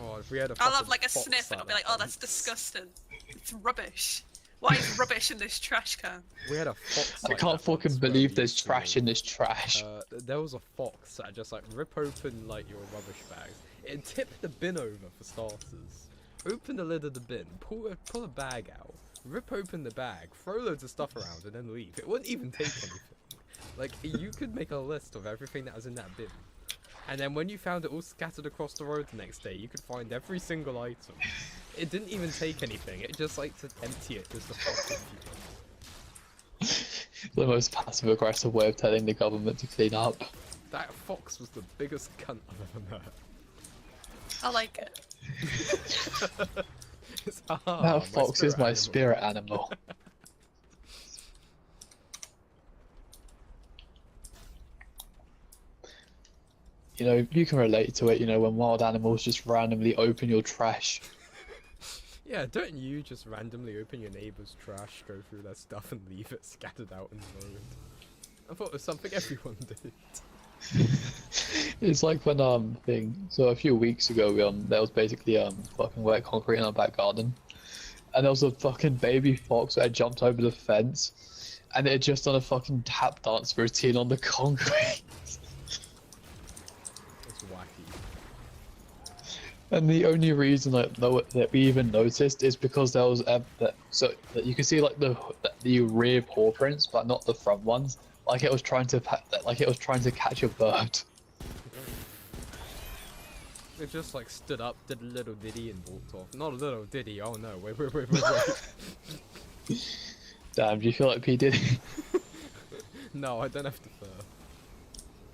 Oh, if we had a I'll have fucking like a fox sniff and I'll be like, that oh, that's once. disgusting. It's rubbish. Why is rubbish in this trash can? We had a fox. I like can't that once fucking where believe we there's used to trash live. in this trash. There was a fox that just like rip open like your rubbish bags. It tipped the bin over for starters. Open the lid of the bin, pull a bag out, rip open the bag, throw loads of stuff around, and then leave. It wouldn't even take anything. Like you could make a list of everything that was in that bin, and then when you found it all scattered across the road the next day, you could find every single item. It didn't even take anything. It just like to empty it just to fuck with you. The most passive aggressive way of telling the government to clean up. That fox was the biggest cunt I've ever met. I like it. It's, That fox is my animal. spirit animal. You know, you can relate to it, you know, when wild animals just randomly open your trash. Yeah, don't you just randomly open your neighbor's trash, go through their stuff and leave it scattered out in the road? I thought it was something everyone did. It's like when so a few weeks ago there was basically fucking wet concrete in our back garden, and there was a fucking baby fox that had jumped over the fence, and it had just done a fucking tap dance routine on the concrete. It's wacky. And the only reason that we even noticed is because there was that you can see like the rear paw prints, but not the front ones. Like it was trying to catch a bird. It just like stood up, did a little ditty and walked off. Not a little ditty, oh no, wait. Damn, do you feel like P Diddy? No, I don't have to fur.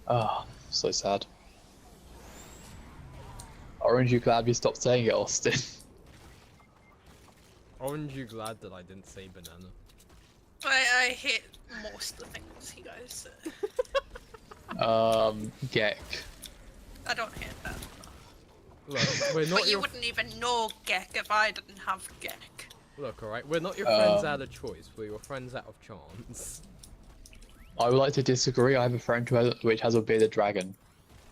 Oh, so sad. Aren't you glad we stopped saying it, Austin? Aren't you glad that I didn't say banana? I hate most of the things you guys say. Gek. I don't hate that. Look, we're not But you your wouldn't even know Gek if I didn't have Gek. look, alright, we're not your friends out of choice, we're your friends out of chance. I would like to disagree. I have a friend which has a bearded dragon.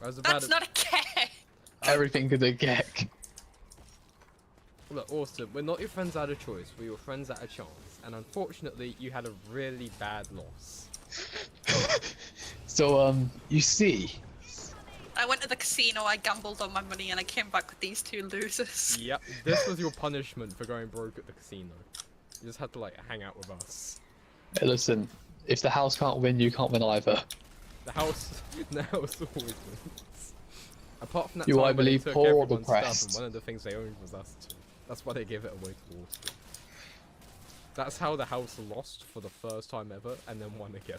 I was about That's to... not a Gek! Everything is a Gek. Look, Austin, we're not your friends out of choice, we're your friends out of chance. And unfortunately, you had a really bad loss. So, you see, I went to the casino, I gambled on my money, and I came back with these two losers. Yep, this was your punishment for going broke at the casino. You just had to, like, hang out with us. hey, listen, if the house can't win, you can't win either. The house always wins. Apart from that You time either when they leave took poor or everyone's stuff, depressed. and one of the things they owned was us too. That's why they gave it away to Austin. That's how the house lost for the first time ever, and then won again.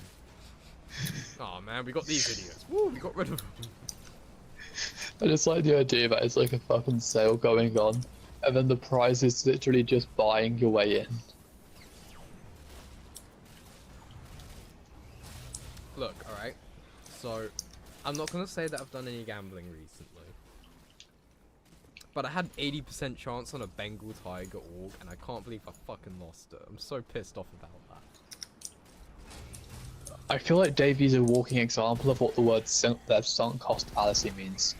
Oh man, we got these idiots. Woo, we got rid of them. I just like the idea that it's like a fucking sale going on, and then the prize is literally just buying your way in. Look, alright. So, I'm not gonna say that I've done any gambling recently. But I had 80% chance on a Bengal Tiger org, and I can't believe I fucking lost it. I'm so pissed off about that. I feel like Davey's a walking example of what the word sunk cost fallacy means.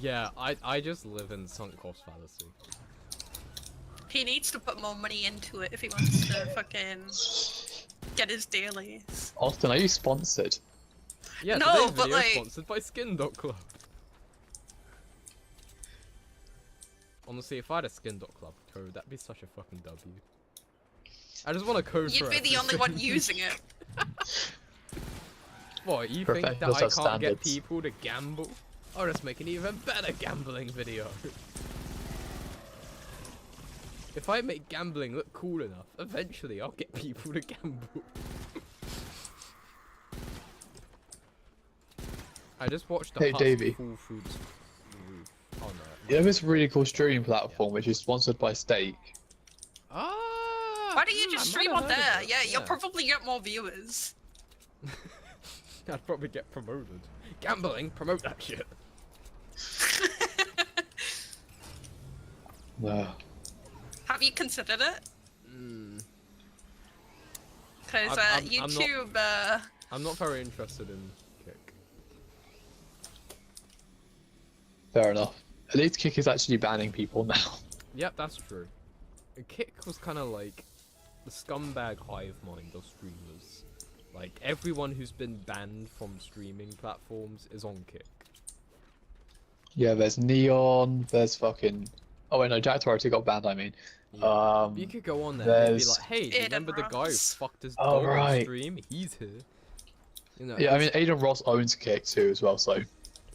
Yeah, I just live in sunk cost fallacy. He needs to put more money into it if he wants to fucking get his dailies. Austin, are you sponsored? Yeah, No, today's but video like- sponsored by Skin.club. Honestly, if I had a Skin.club code, that'd be such a fucking W. I just want a code You'd for be the only one everything. using it. What, you think that Professionals I have can't get standards. people to gamble? I'll just make an even better gambling video. If I make gambling look cool enough, eventually I'll get people to gamble. I just watched the Hey, Hut's Davey. Full Foods roof. Oh no. You know this really cool streaming platform which is sponsored by Steak? Ah! Why don't you I just might stream have on heard of there? it, Yeah, you'll probably get more viewers. I'd probably get promoted. Gambling, promote that shit. No. Have you considered it? Mm, Because I'm not- YouTube. I'm not very interested in Kick. Fair enough. At least Kick is actually banning people now. Yep, that's true. Kick was kind of like the scumbag hive mind of streamers. Like, everyone who's been banned from streaming platforms is on Kick. Yeah, there's Neon, there's fucking... Oh wait, no, Jack already got banned, I mean. Yeah. You could go on there and be there's- like, hey, do you Aiden remember the guy who Ross. fucked his Oh, dog on right. stream? He's here. You know, Yeah, I mean, Aiden Ross owns Kick too as well, so...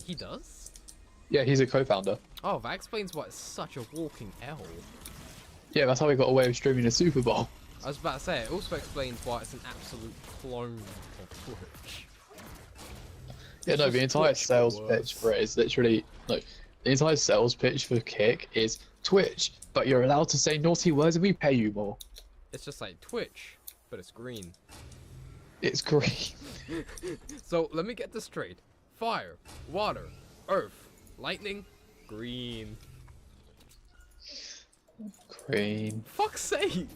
he does? Yeah, he's a co-founder. Oh, that explains why it's such a walking L. Yeah, that's how he got away with streaming the Super Bowl. I was about to say, it also explains why it's an absolute clone of Twitch. Yeah, It's no, just the entire Twitch, but sales worse. pitch for it is literally... No, the entire sales pitch for Kick is Twitch, but you're allowed to say naughty words and we pay you more. It's just like Twitch, but it's green. It's great. So, let me get this straight. Fire, water, earth, lightning, green. Green. Fuck's sake!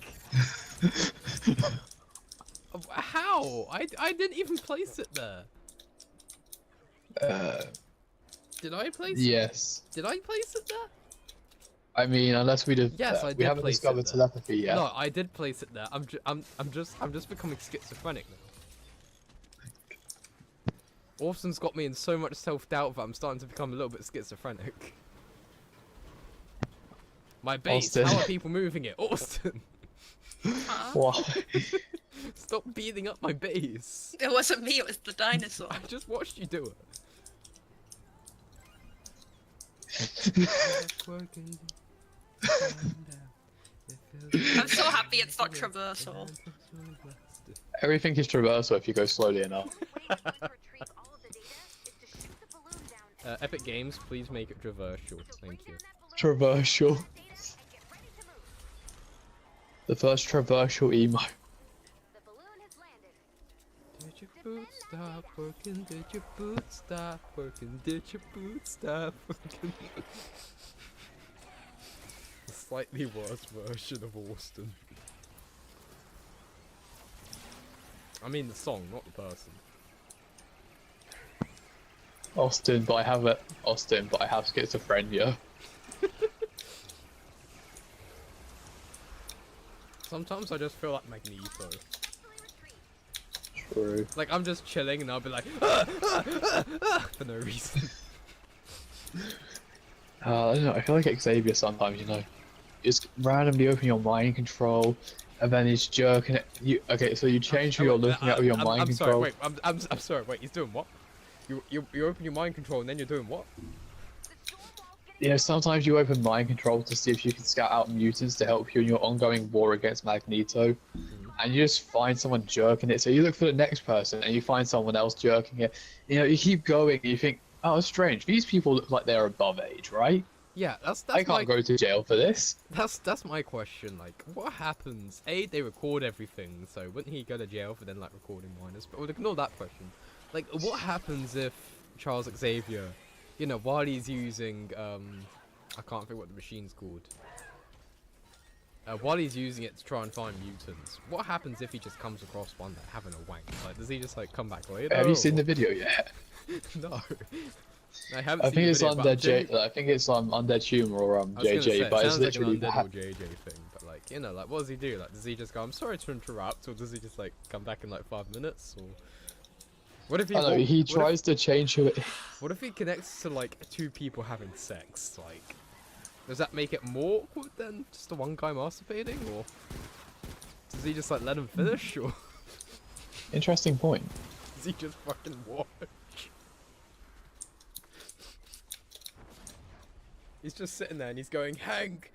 How? I didn't even place it there. Did I place it? Yes. Did I place it there? I mean, unless we did, Yes, I we did haven't place it discovered there. telepathy yet. No, I did place it there. I'm just becoming schizophrenic now. Austin's got me in so much self-doubt that I'm starting to become a little bit schizophrenic. My base, Austin. how are people moving it? Austin! Huh? Why? Stop beating up my base! It wasn't me. It was the dinosaur. I just watched you do it. I'm so happy it's not traversal. Everything is traversal if you go slowly enough. Epic Games, please make it traversal. Thank you. Traversal. The first traversal emo. Did your boots stop working? Did your boots stop working? Did your boots stop working? A slightly worse version of Austin. I mean the song, not the person. Austin, but I have schizophrenia. Sometimes I just feel like Magneto. True. Like I'm just chilling and I'll be like "Ah, ah, ah, ah," for no reason. I don't know, I feel like Xavier sometimes, you know. You just randomly open your mind control, and then he's jerking it. Okay, so you change who you're looking at with your mind I'm control. sorry, wait, I'm sorry, wait, he's doing what? You open your mind control and then you're doing what? You know, sometimes you open mind control to see if you can scout out mutants to help you in your ongoing war against Magneto, and you just find someone jerking it. So you look for the next person and you find someone else jerking it. You know, you keep going and you think, oh, it's strange. These people look like they're above age, right? Yeah, that's I can't go to jail for this. That's my question. Like, what happens? A, they record everything, so wouldn't he go to jail for then like recording minors? But we'll ignore that question. Like, what happens if Charles Xavier, you know, while he's using I can't think what the machine's called. While he's using it to try and find mutants, what happens if he just comes across one that having a wank? Like, does he just like come back later? Have you seen or- the video yet? No. I haven't I seen think the it's video, on but Dead I'm J. genu- I think it's on Undead Humor or I was gonna say, JJ, it but it's sounds like an literally Undead or JJ thing, but like, you know, like, what does he do? Like, does he just go, I'm sorry to interrupt, or does he just like come back in like 5 minutes, or what if he? I know, wa- he what if- tries to change who it is. What if he connects to like two people having sex? Like, does that make it more awkward than just the one guy masturbating, or does he just like let him finish, or Interesting point. does he just fucking watch? He's just sitting there and he's going, Hank,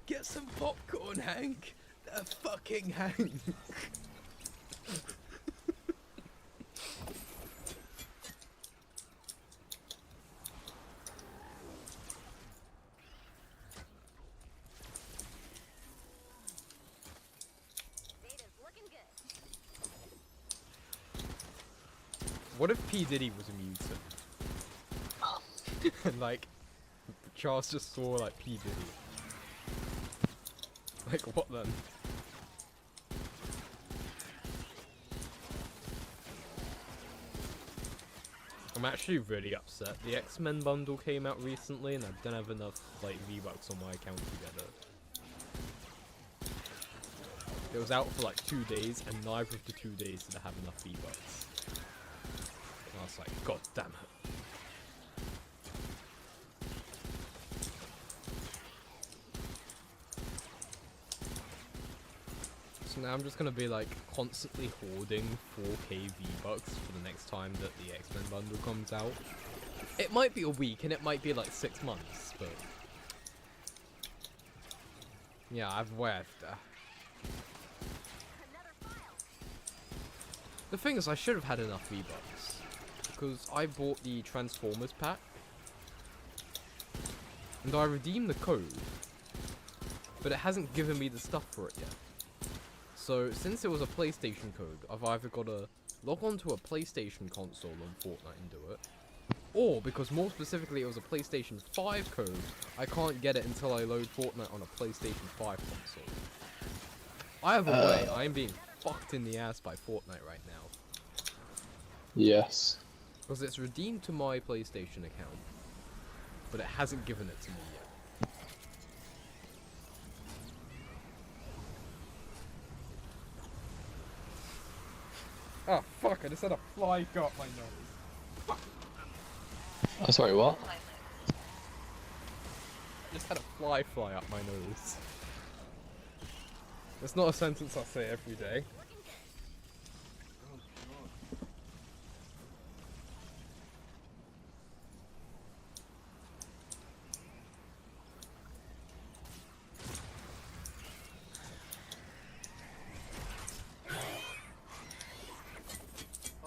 get some popcorn, Hank. Fucking Hank. What if P. Diddy was a mutant? And like, Charles just saw like P. Diddy. Like, what then? I'm actually really upset. The X-Men bundle came out recently and I don't have enough, like, V-Bucks on my account to get it. It was out for like 2 days and neither of the 2 days did I have enough V-Bucks. And I was like, god damn it. So now I'm just gonna be like constantly hoarding 4k V-Bucks for the next time that the X-Men bundle comes out. It might be a week and it might be like 6 months, but yeah, I've waved. The thing is, I should have had enough V-Bucks because I bought the Transformers pack and I redeemed the code, but it hasn't given me the stuff for it yet. So, since it was a PlayStation code, I've either got to log on to a PlayStation console on Fortnite and do it, or, because more specifically it was a PlayStation 5 code, I can't get it until I load Fortnite on a PlayStation 5 console. Either way, I am being fucked in the ass by Fortnite right now. Yes. Because it's redeemed to my PlayStation account, but it hasn't given it to me yet. Oh fuck, I just had a fly go up my nose. Oh, sorry, what? I just had a fly up my nose. It's not a sentence I say every day.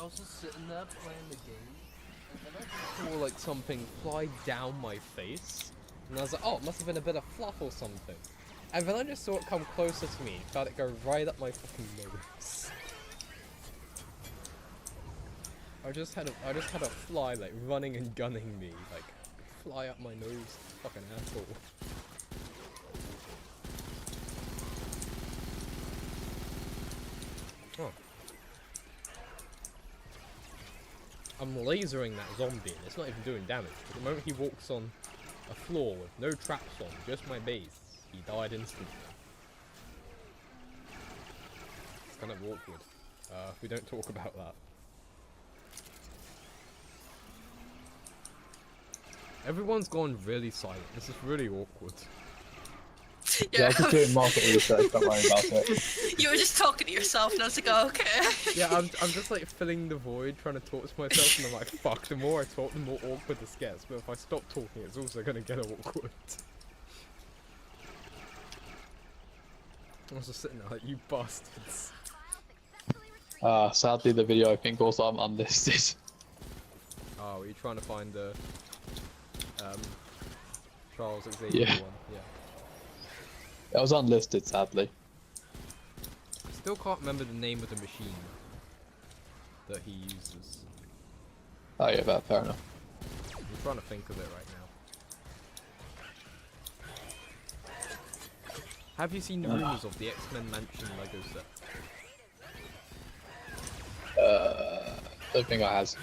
I was just sitting there playing the game, and then I saw like something fly down my face, and I was like, oh, it must have been a bit of fluff or something. And then I just saw it come closer to me, felt it go right up my fucking nose. I just had a fly like running and gunning me, like fly up my nose, fucking asshole. Oh. I'm lasering that zombie and it's not even doing damage. The moment he walks on a floor with no traps on, just my base, he died instantly. It's kind of awkward. We don't talk about that. Everyone's gone really silent. This is really awkward. Yeah, I'm just doing market research, don't worry about it. You were just talking to yourself, and I was like, oh, okay. Yeah, I'm just like filling the void, trying to talk to myself, and I'm like, fuck, the more I talk, the more awkward this gets, but if I stop talking, it's also gonna get awkward. I was just sitting there like, you bastards. Sadly, the video I think also I'm unlisted. Oh, are you trying to find the Charles Xavier Yeah. one? Yeah. It was unlisted, sadly. Still can't remember the name of the machine that he uses. Oh yeah, fair enough. I'm trying to think of it right now. Have you seen the rumors of the X-Men Mansion Lego set? Don't think I has.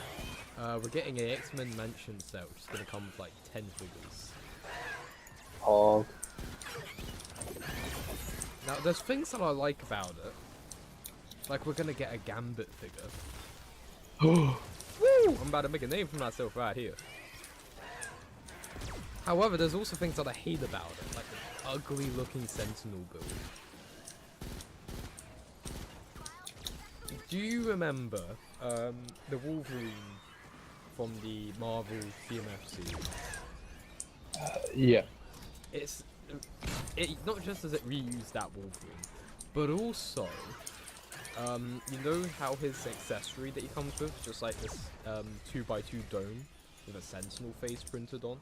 We're getting a X-Men Mansion set, which is going to come with like 10 figures. Oh. Now, there's things that I like about it. Like, we're going to get a Gambit figure. Woo! I'm about to make a name for myself right here. However, there's also things that I hate about it, like the ugly looking Sentinel build. Do you remember the Wolverine from the Marvel CMF series? Yeah. It not just does it reuse that Wolverine, but also, you know how his accessory that he comes with, just like this 2x2 dome with a Sentinel face printed on?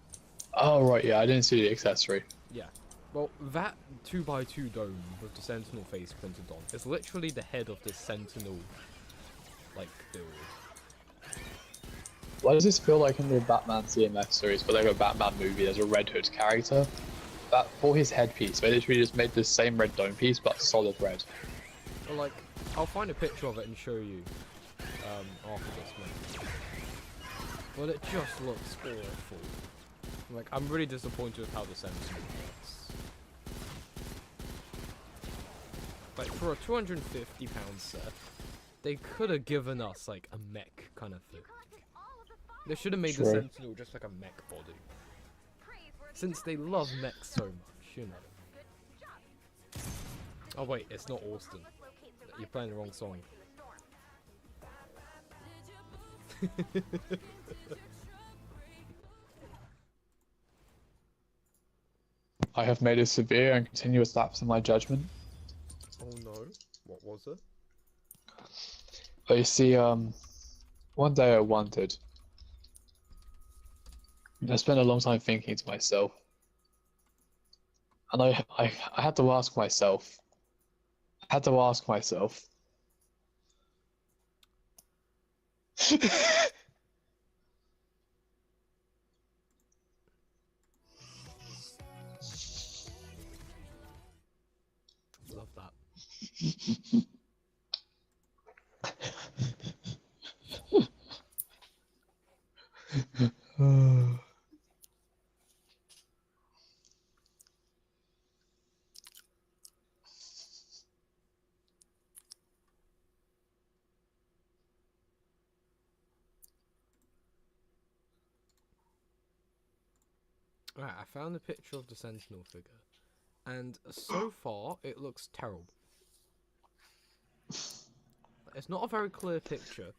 Oh right, yeah, I didn't see the accessory. Yeah. Well, that 2x2 dome with the Sentinel face printed on is literally the head of this Sentinel, like, build. Why does this feel like in the Batman CMF series, but like a Batman movie, there's a Red Hood character, that for his headpiece, they literally just made the same red dome piece but solid red. Or like, I'll find a picture of it and show you after this one. But it just looks awful. Like, I'm really disappointed with how the Sentinel looks. Like, for a £250 set, they could have given us, like, a mech kind of thing. They should have made the Sentinel just like a mech body. Since they love mechs so much, you know. Oh wait, it's not Austin. You're playing the wrong song. I have made a severe and continuous lapse in my judgment. Oh no, what was it? But you see, one day I wondered. I spent a long time thinking to myself. And I had to ask myself. Love that. Right, I found a picture of the Sentinel figure, and so far it looks terrible. It's not a very clear picture,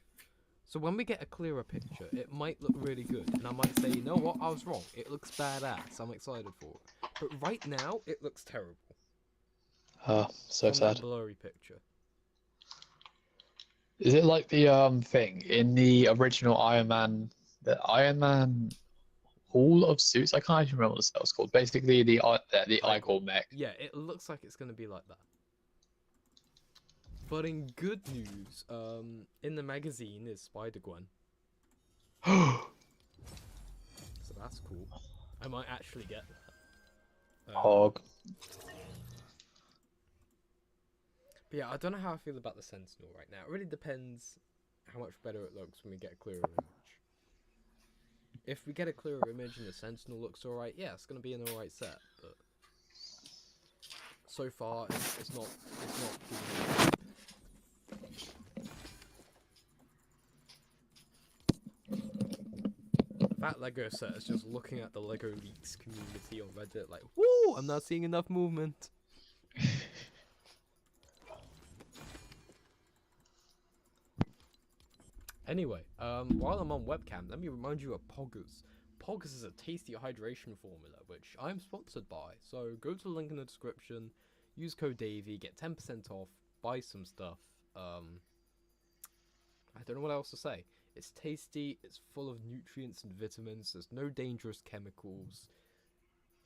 so when we get a clearer picture, it might look really good, and I might say, you know what, I was wrong. It looks badass. I'm excited for it. But right now, it looks terrible. So on sad. That blurry picture. Is it like the thing in the original Iron Man, the Iron Man Hall of Suits? I can't actually remember what that was called. Basically, the Igor mech. Yeah, it looks like it's gonna be like that. But in good news, in the magazine is Spider-Gwen. So that's cool. I might actually get that. Hog. But yeah, I don't know how I feel about the Sentinel right now. It really depends how much better it looks when we get a clearer image. If we get a clearer image and the Sentinel looks alright, yeah, it's gonna be an alright set. But so far, it's not. That Lego set is just looking at the Lego Leaks community on Reddit like, woo! I'm not seeing enough movement. Anyway, while I'm on webcam, let me remind you of Poggers. Poggers is a tasty hydration formula, which I'm sponsored by. So go to the link in the description, use code Davey, get 10% off, buy some stuff. I don't know what else to say. It's tasty, it's full of nutrients and vitamins, there's no dangerous chemicals.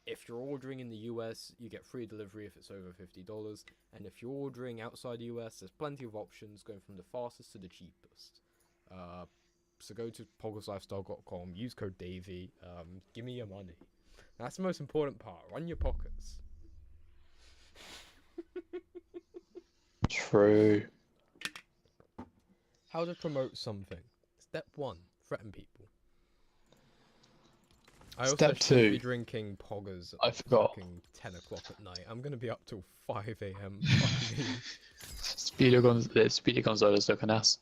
If you're ordering in the US, you get free delivery if it's over $50. And if you're ordering outside the US, there's plenty of options going from the fastest to the cheapest. So go to poggerslifestyle.com, use code Davey, give me your money. That's the most important part, run your pockets. True. How to promote something. Step 1, threaten people. I also Step shouldn't 2. be drinking Poggers I at forgot. fucking 10 o'clock at night. I'm gonna be up till 5 AM. Speedy Gonzalo's looking ass.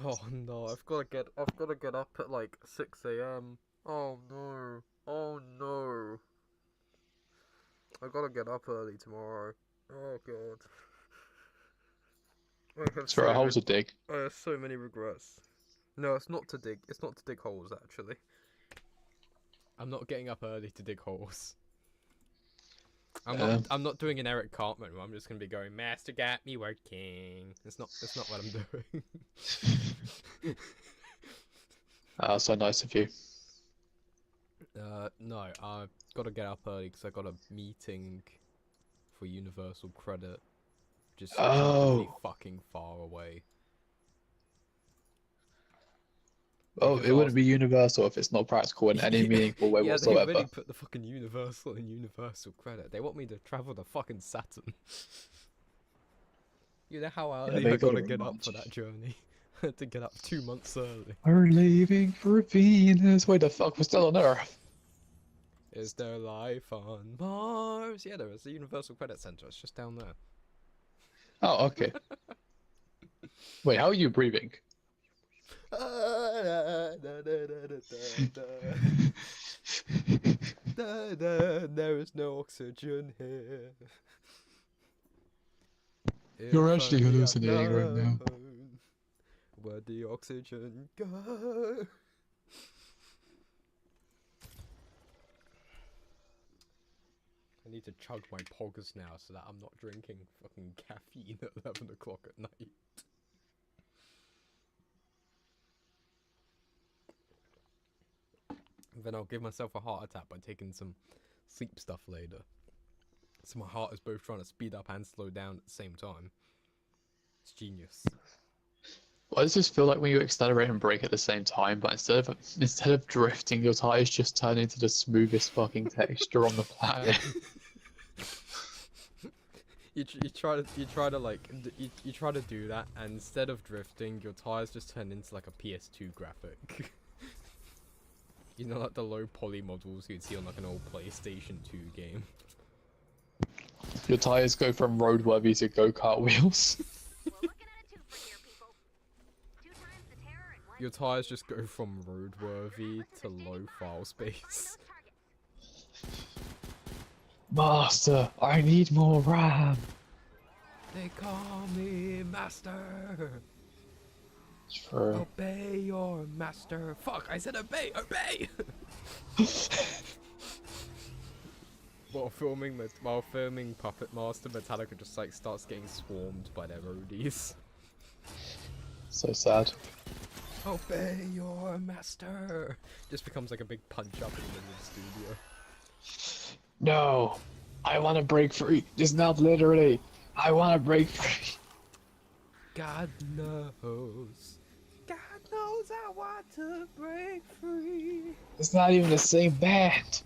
Oh no, I've gotta get up at like 6 AM. Oh no. Oh no. I gotta get up early tomorrow. Oh god. It's for a hole to dig. I have so many regrets. No, it's not to dig. It's not to dig holes, actually. I'm not getting up early to dig holes. I'm not doing an Eric Cartman where I'm just gonna be going, Master got me working. It's not what I'm doing. So nice of you. No, I've gotta get up early because I got a meeting for Universal Credit. Just really fucking far away. Oh, Because it I wouldn't was- be universal if it's not practical in any Yeah, meaningful way yeah, whatsoever. they really put the fucking universal and universal credit. They want me to travel to fucking Saturn. You know how early they I gotta gotta get up remind for you. that journey? I had to get up 2 months early. We're leaving for Venus. Wait, the fuck, we're still on Earth. Is there life on Mars? Yeah, there is. The Universal Credit Center. It's just down there. Oh, okay. Wait, how are you breathing? There is no oxygen here. You're If actually only I'd hallucinating right now. known where'd the oxygen go? I need to chug my poggers now so that I'm not drinking fucking caffeine at 11 o'clock at night. Then I'll give myself a heart attack by taking some sleep stuff later. So my heart is both trying to speed up and slow down at the same time. It's genius. Why does this feel like when you accelerate and brake at the same time, but instead of drifting, your tires just turn into the smoothest fucking texture on the planet? You try to like you try to do that, and instead of drifting, your tires just turn into like a PS2 graphic. You know, like the low poly models you'd see on like an old PlayStation 2 game. Your tires go from roadworthy to go-kart wheels. Your tires just go from roadworthy to low file space. Master, I need more RAM. They call me master. True. Obey your master. Fuck, I said obey, obey. While filming Puppet Master, Metallica just like starts getting swarmed by their roadies. So sad. Obey your master. Just becomes like a big punch up in the middle of the studio. No, I want to break free. Just not literally. I want to break free. God knows. God knows I want to break free. It's not even the same band.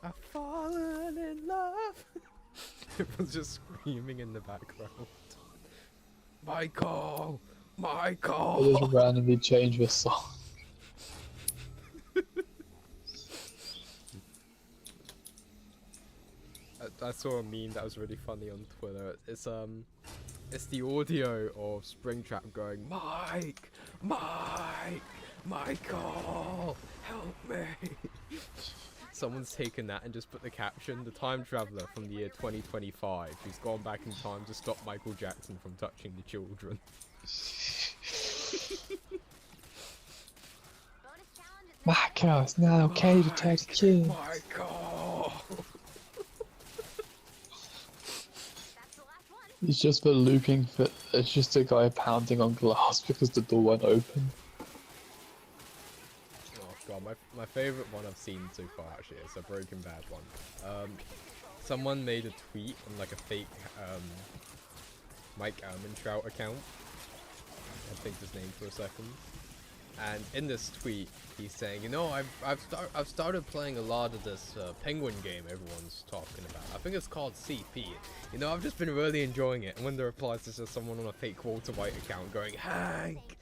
I've fallen in love. Everyone's just screaming in the background. Michael! I Michael! just randomly change the song. I saw a meme that was really funny on Twitter. It's the audio of Springtrap going, Mike! Mike! Michael! Help me! Someone's taken that and just put the caption, the time traveler from the year 2025 who's gone back in time to stop Michael Jackson from touching the children. Michael, it's not okay to touch kids. Michael! It's just for looping for. It's just a guy pounding on glass because the door won't open. Oh god, my favorite one I've seen so far actually is a Broken Bad one. Someone made a tweet on like a fake Mike Ehrmantraut account. I think his name for a second. And in this tweet, he's saying, you know, I've started playing a lot of this Penguin game everyone's talking about. I think it's called CP. You know, I've just been really enjoying it. And when the replies is just someone on a fake Walter White account going, Hank,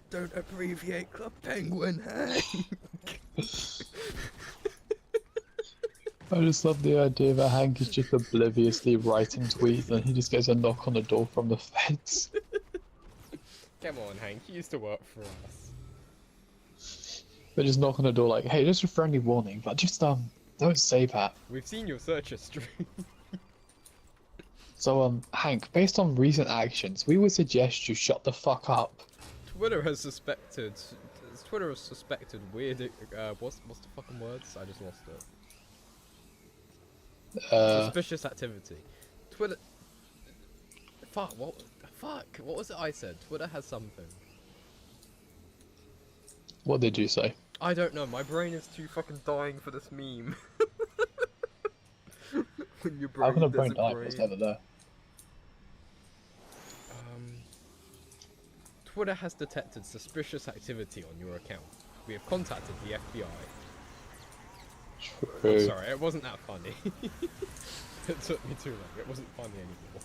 don't abbreviate Club Penguin, Hank. I just love the idea that Hank is just obliviously writing tweets and he just gets a knock on the door from the feds. Come on, Hank, you used to work for us. They just knock on the door like, hey, just a friendly warning, but just don't say that. We've seen your search history. So Hank, based on recent actions, we would suggest you shut the fuck up. Twitter has suspected weird what's the fucking words? I just lost it. Suspicious activity. Twitter Fuck, what was it I said? Twitter has something. What did you say? I don't know, my brain is too fucking dying for this meme. When your How brain can a brain doesn't die if it's never there? Twitter has detected suspicious activity on your account. We have contacted the FBI. Oh, True. sorry, it wasn't that funny. It took me too long. It wasn't funny anymore.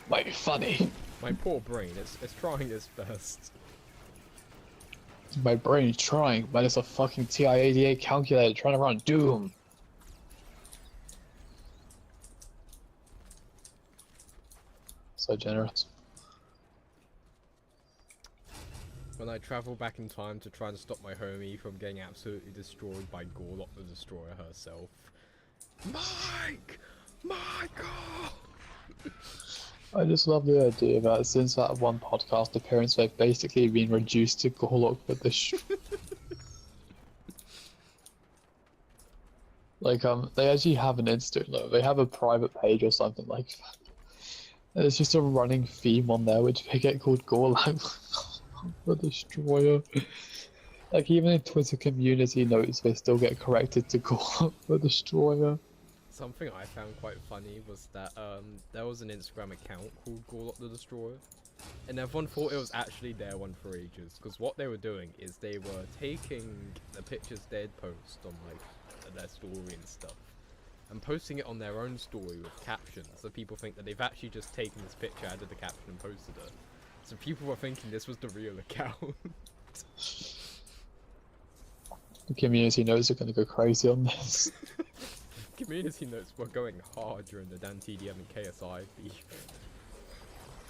Wait, funny. My poor brain, it's trying its best. My brain's trying, but it's a fucking TI-88 calculator trying to run Doom. So generous. When I travel back in time to try and stop my homie from getting absolutely destroyed by Gorlock the Destroyer herself. Mike! Michael! I just love the idea that since that one podcast appearance, they've basically been reduced to Gorlock with the Like, they actually have an Insta, like, they have a private page or something like that. And it's just a running theme on there, which they get called Gorlock the Destroyer. Like, even in Twitter community notes, they still get corrected to Gorlock the Destroyer. Something I found quite funny was that there was an Instagram account called Gorlock the Destroyer, and everyone thought it was actually their one for ages, because what they were doing is they were taking the pictures they'd post on like their story and stuff, and posting it on their own story with captions, so people think that they've actually just taken this picture, added the caption, and posted it. So people were thinking this was the real account. The community notes are gonna go crazy on this. Community notes were going hard during the Dan TDM and KSI beef.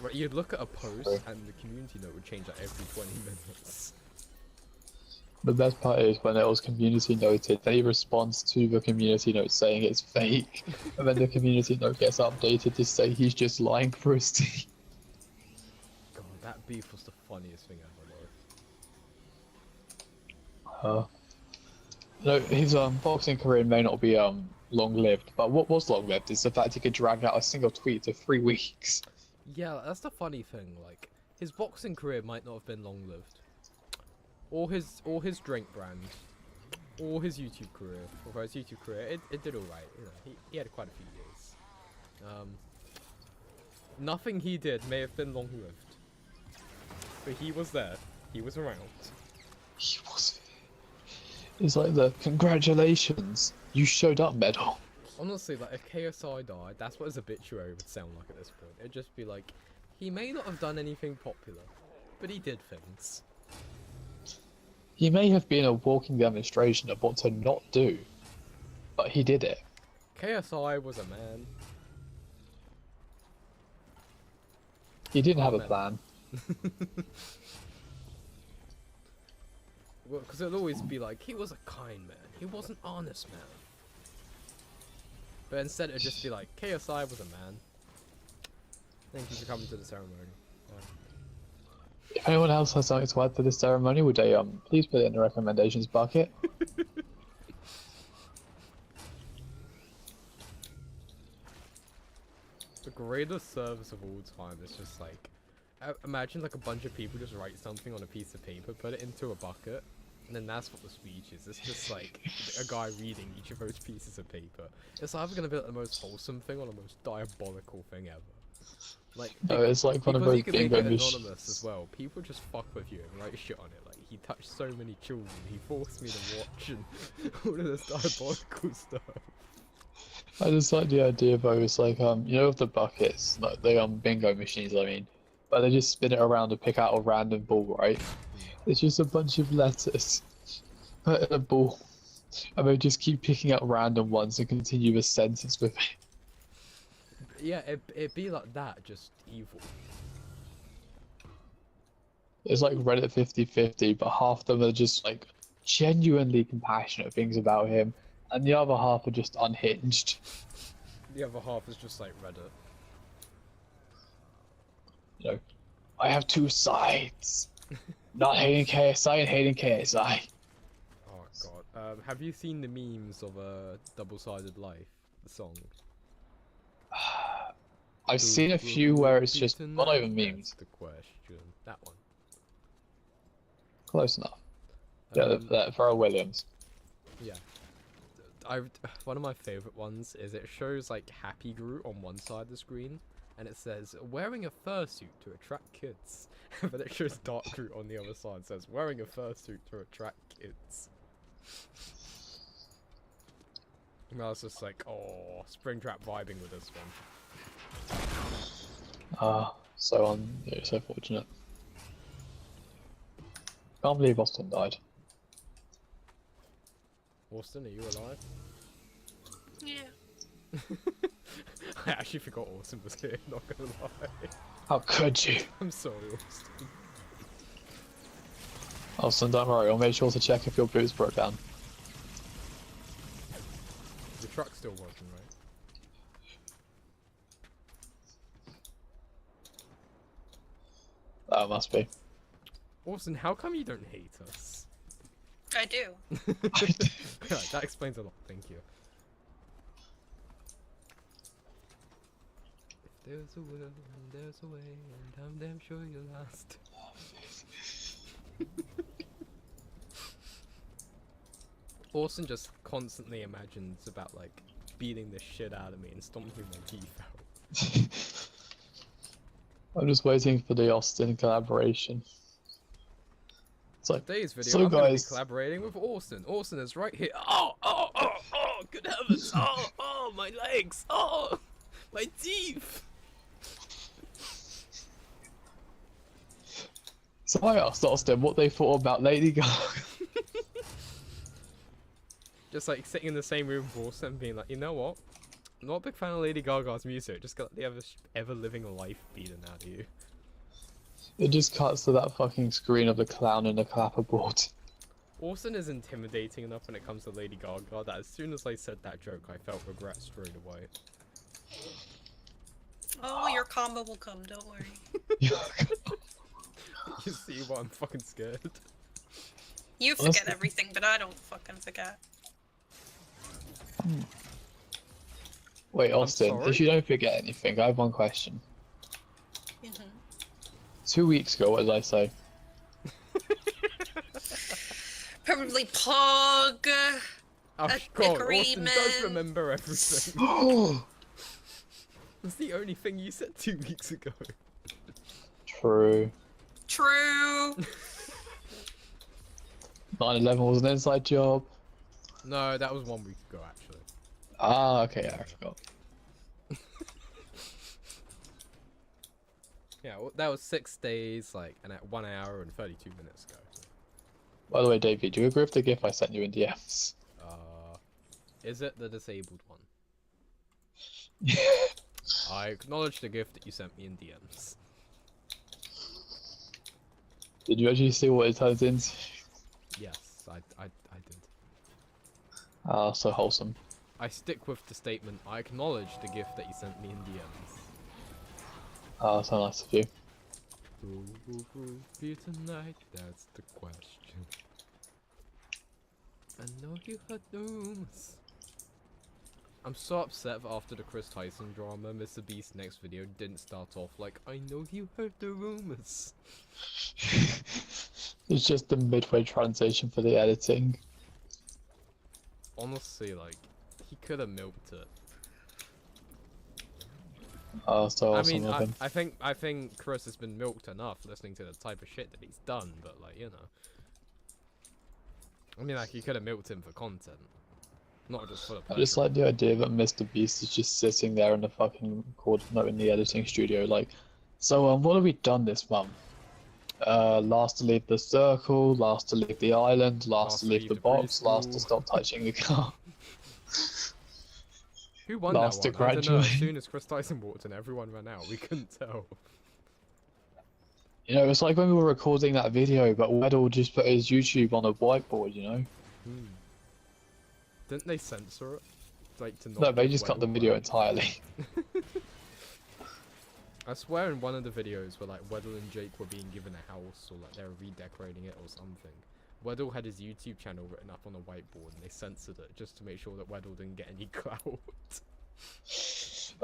Right, you'd look at a post and the community note would change like every 20 minutes. The best part is when it was community noted, they respond to the community note saying it's fake, and then the community note gets updated to say he's just lying for his team. God, that beef was the funniest thing ever, though. No, his boxing career may not be long-lived, but what was long-lived is the fact he could drag out a single tweet to 3 weeks. Yeah, that's the funny thing, like, his boxing career might not have been long-lived. Or his drink brand. Or his YouTube career. Although his YouTube career, it did alright, you know, he had quite a few years. Nothing he did may have been long-lived. But he was there. He was around. He was. It's like the congratulations, you showed up medal. Honestly, like, if KSI died, that's what his obituary would sound like at this point. It'd just be like, he may not have done anything popular, but he did things. He may have been a walking demonstration of what to not do, but he did it. KSI was a man. He didn't have a man. plan. Well, because it'll always be like, he was a kind man, he was an honest man. But instead it'd just be like, KSI was a man. Thank you for coming to the ceremony. If anyone else has something to add to this ceremony, would they please put it in the recommendations bucket? The greatest service of all time is just like, imagine like a bunch of people just write something on a piece of paper, put it into a bucket, and then that's what the speech is. It's just like a guy reading each of those pieces of paper. It's either going to be like the most wholesome thing or the most diabolical thing ever. Like, No, it's like one of because those you can make bingo it machines. anonymous as well. People just fuck with you and write shit on it. Like, he touched so many children, he forced me to watch, and all of this diabolical stuff. I just like the idea though, it's like, you know, of the buckets, like the bingo machines, I mean, but they just spin it around to pick out a random ball, right? It's just a bunch of letters, put in a ball, and they just keep picking out random ones and continue the sentence with it. Yeah, it'd be like that, just evil. It's like Reddit 50/50, but half of them are just like genuinely compassionate things about him, and the other half are just unhinged. The other half is just like Reddit. You know, I have two sides. Not hating KSI and hating KSI. Oh god. Have you seen the memes of Double-Sided Life, the song? I've seen a few where it's just not even That's memes. the question. That one. Close enough. Yeah, that Pharrell Williams. Yeah. One of my favorite ones is it shows like Happy Groot on one side of the screen, and it says wearing a fursuit to attract kids. But it shows Darkroot on the other side. It says wearing a fursuit to attract kids. And I was just like, oh, Springtrap vibing with this one. Yeah, so fortunate. Can't believe Austin died. Austin, are you alive? Yeah. I actually forgot Austin was here, not gonna lie. How could you? I'm sorry, Austin. Austin, don't worry, I'll make sure to check if your boots broke down. The truck's still working, right? That must be. Austin, how come you don't hate us? I do. Right, that explains a lot, thank you. If there's a will and there's a way, and I'm damn sure you'll last. Austin just constantly imagines about like beating the shit out of me and stomping my teeth out. I'm just waiting for the Austin collaboration. It's like, Today's video, so I'm going to be guys, collaborating with Austin. Austin is right here. Oh, oh, oh, oh, good heavens. Oh, oh, my legs. Oh, my teeth. so I asked Austin what they thought about Lady Gaga. Just like sitting in the same room with Austin and being like, you know what? I'm not a big fan of Lady Gaga's music. Just got the ever living life beaten out of you. It just cuts to that fucking screen of the clown in the clapperboard. Austin is intimidating enough when it comes to Lady Gaga that as soon as I said that joke, I felt regret straight away. Oh, your combo will come, don't worry. You see why I'm fucking scared? You forget everything, but I don't fucking forget. Wait, Austin, sorry? if you don't forget anything, I have one question. 2 weeks ago, what did I say? Probably Pog. Oh A god, agreement. Austin does remember everything. Oh, That's the only thing you said 2 weeks ago. true. True. 9/11 was an inside job. No, that was 1 week ago actually. Ah, okay, I forgot. Yeah, well, that was 6 days, like, and at 1 hour and 32 minutes ago. By the way, David, do you agree with the GIF I sent you in DMs? Is it the disabled one? I acknowledge the gift that you sent me in DMs. Did you actually see what it turns into? Yes, I did. Ah, so wholesome. I stick with the statement, I acknowledge the gift that you sent me in DMs. Ah, so nice of you. Who will be tonight? That's the question. I know you heard the rumors. I'm so upset that after the Chris Tyson drama, Mr. Beast's next video didn't start off like, I know you heard the rumors. It's just the midway transition for the editing. Honestly, like, he could have milked it. Ah, so I awesome mean, of him. I think Chris has been milked enough listening to the type of shit that he's done, but like, you know. I mean, like, he could have milked him for content. Not just for the I pleasure. just like the idea that Mr. Beast is just sitting there in the fucking in the editing studio, like, so what have we done this month? Last to leave the circle, last to leave the island, last to leave the box, last to preschool. stop touching the car. Who won last that to one? I don't know. As graduate. soon as Chris Tyson walked in, everyone ran out. We couldn't tell. You know, it's like when we were recording that video, but Weddle just put his YouTube on a whiteboard, you know? Didn't they censor it? Like to not No, they give just cut the Weddle video back? entirely. I swear in one of the videos where like Weddle and Jake were being given a house or like they were redecorating it or something, Weddle had his YouTube channel written up on a whiteboard and they censored it just to make sure that Weddle didn't get any clout.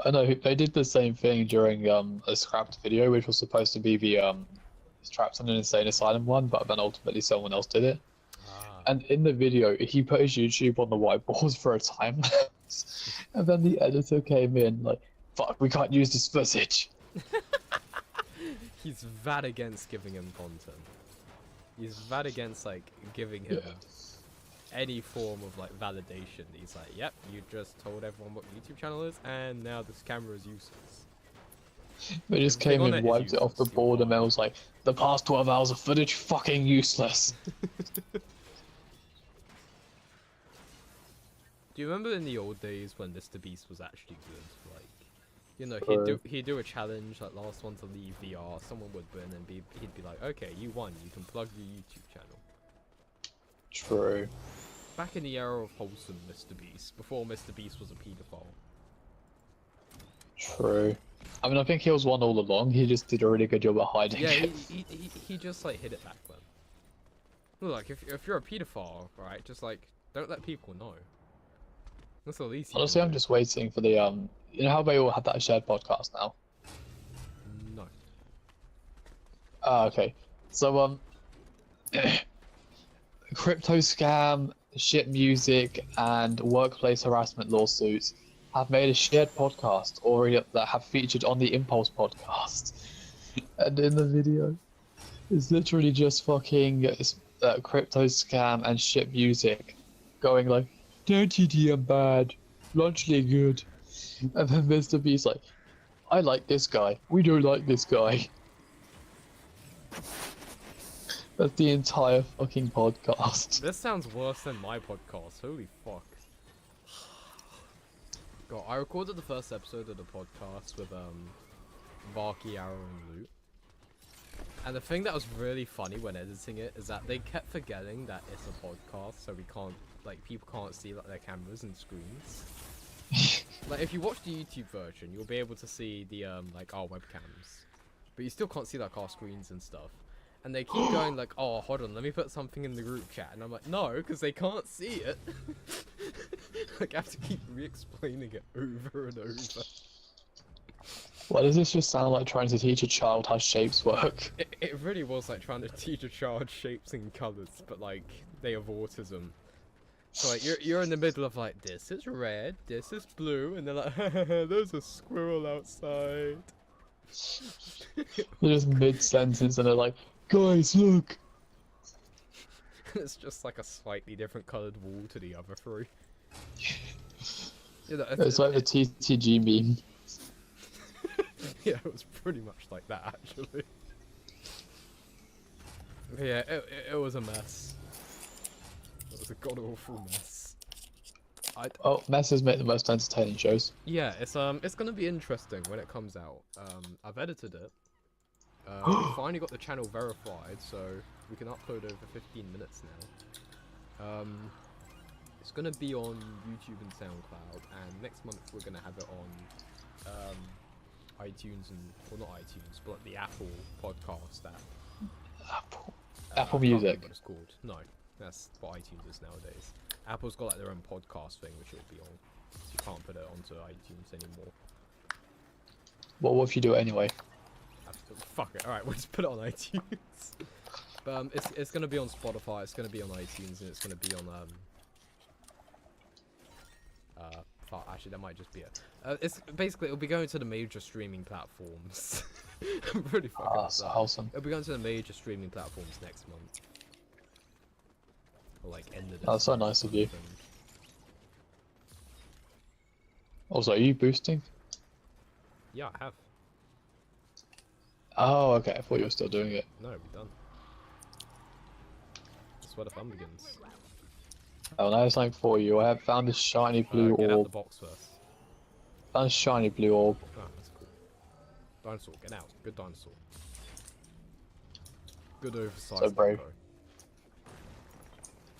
I know, they did the same thing during a scrapped video, which was supposed to be the Trapped in an Insane Asylum one, but then ultimately someone else did it. And in the video, he put his YouTube on the whiteboard for a time lapse, and then the editor came in like, fuck, we can't use this footage. He's that against giving him content. He's that against like giving him any form of like validation. He's like, yep, you just told everyone what your YouTube channel is, and now this camera is useless. They just Everything came on and it is wiped it off the useless, board, and I was like, the past 12 hours of footage, fucking useless. Do you remember in the old days when Mr. Beast was actually good? Like, you know, he'd do a challenge, like last one to leave VR, someone would win, and he'd be like, okay, you won, you can plug your YouTube channel. True. Back in the era of wholesome Mr. Beast, before Mr. Beast was a paedophile. True. I mean, I think he was one all along. He just did a really good job at hiding Yeah, it. he just like hid it back then. Well, like if you're a paedophile, right, just like don't let people know. That's the least. Honestly, I'm just waiting for the You know how they all have that shared podcast now? No. Ah, okay. So crypto scam, shit music, and workplace harassment lawsuits have made a shared podcast already that have featured on the Impulse podcast. And in the video, it's literally just fucking crypto scam and shit music going like, "Don't TTM bad, largely good." And then Mr. B's like, "I like this guy. We don't like this guy." That's the entire fucking podcast. This sounds worse than my podcast. Holy fuck. God, I recorded the first episode of the podcast with Varky, Arrow, and Loot. And the thing that was really funny when editing it is that they kept forgetting that it's a podcast, so we can't, like, people can't see like their cameras and screens. Like, if you watch the YouTube version, you'll be able to see the like our webcams, but you still can't see like our screens and stuff. And they keep going like, "Oh, hold on, let me put something in the group chat," and I'm like, "No, because they can't see it." Like, I have to keep re-explaining it over and over. Why does this just sound like trying to teach a child how shapes work? It really was like trying to teach a child shapes and colors, but like they have autism. So like you're in the middle of like, this is red, this is blue, and they're like, "There's a squirrel outside." They're just mid-sentence and they're like, "Guys, look!" It's just like a slightly different coloured wall to the other three. You know, It's like the TTG meme. yeah, it was pretty much like that actually. But yeah, it was a mess. It was a god awful mess. Oh, messes make the most entertaining shows. Yeah, it's gonna be interesting when it comes out. I've edited it. We finally got the channel verified, so we can upload over 15 minutes now. It's gonna be on YouTube and SoundCloud, and next month we're gonna have it on iTunes and, well, not iTunes, but the Apple podcast app. Apple I can't Music. remember what it's called. No, that's what iTunes is nowadays. Apple's got like their own podcast thing, which it'll be on. So you can't put it onto iTunes anymore. What if you do it anyway? Fuck it. All right, we'll just put it on iTunes. But it's gonna be on Spotify. It's gonna be on iTunes, and it's gonna be on fuck, actually, that might just be it. It's basically, it'll be going to the major streaming platforms. I'm really fucking That's upset. awesome. It'll be going to the major streaming platforms next month. Or like end of this That's so month, nice of you. I think. Also, are you boosting? Yeah, I have. Oh, okay. I thought you were still doing it. No, we're done. That's where the fun begins. Oh, now it's something for you. I have found this shiny blue Get out the orb. box first. Found a shiny blue orb. Oh, that's cool. Dinosaur, get out. Good dinosaur. Good oversized. So brave.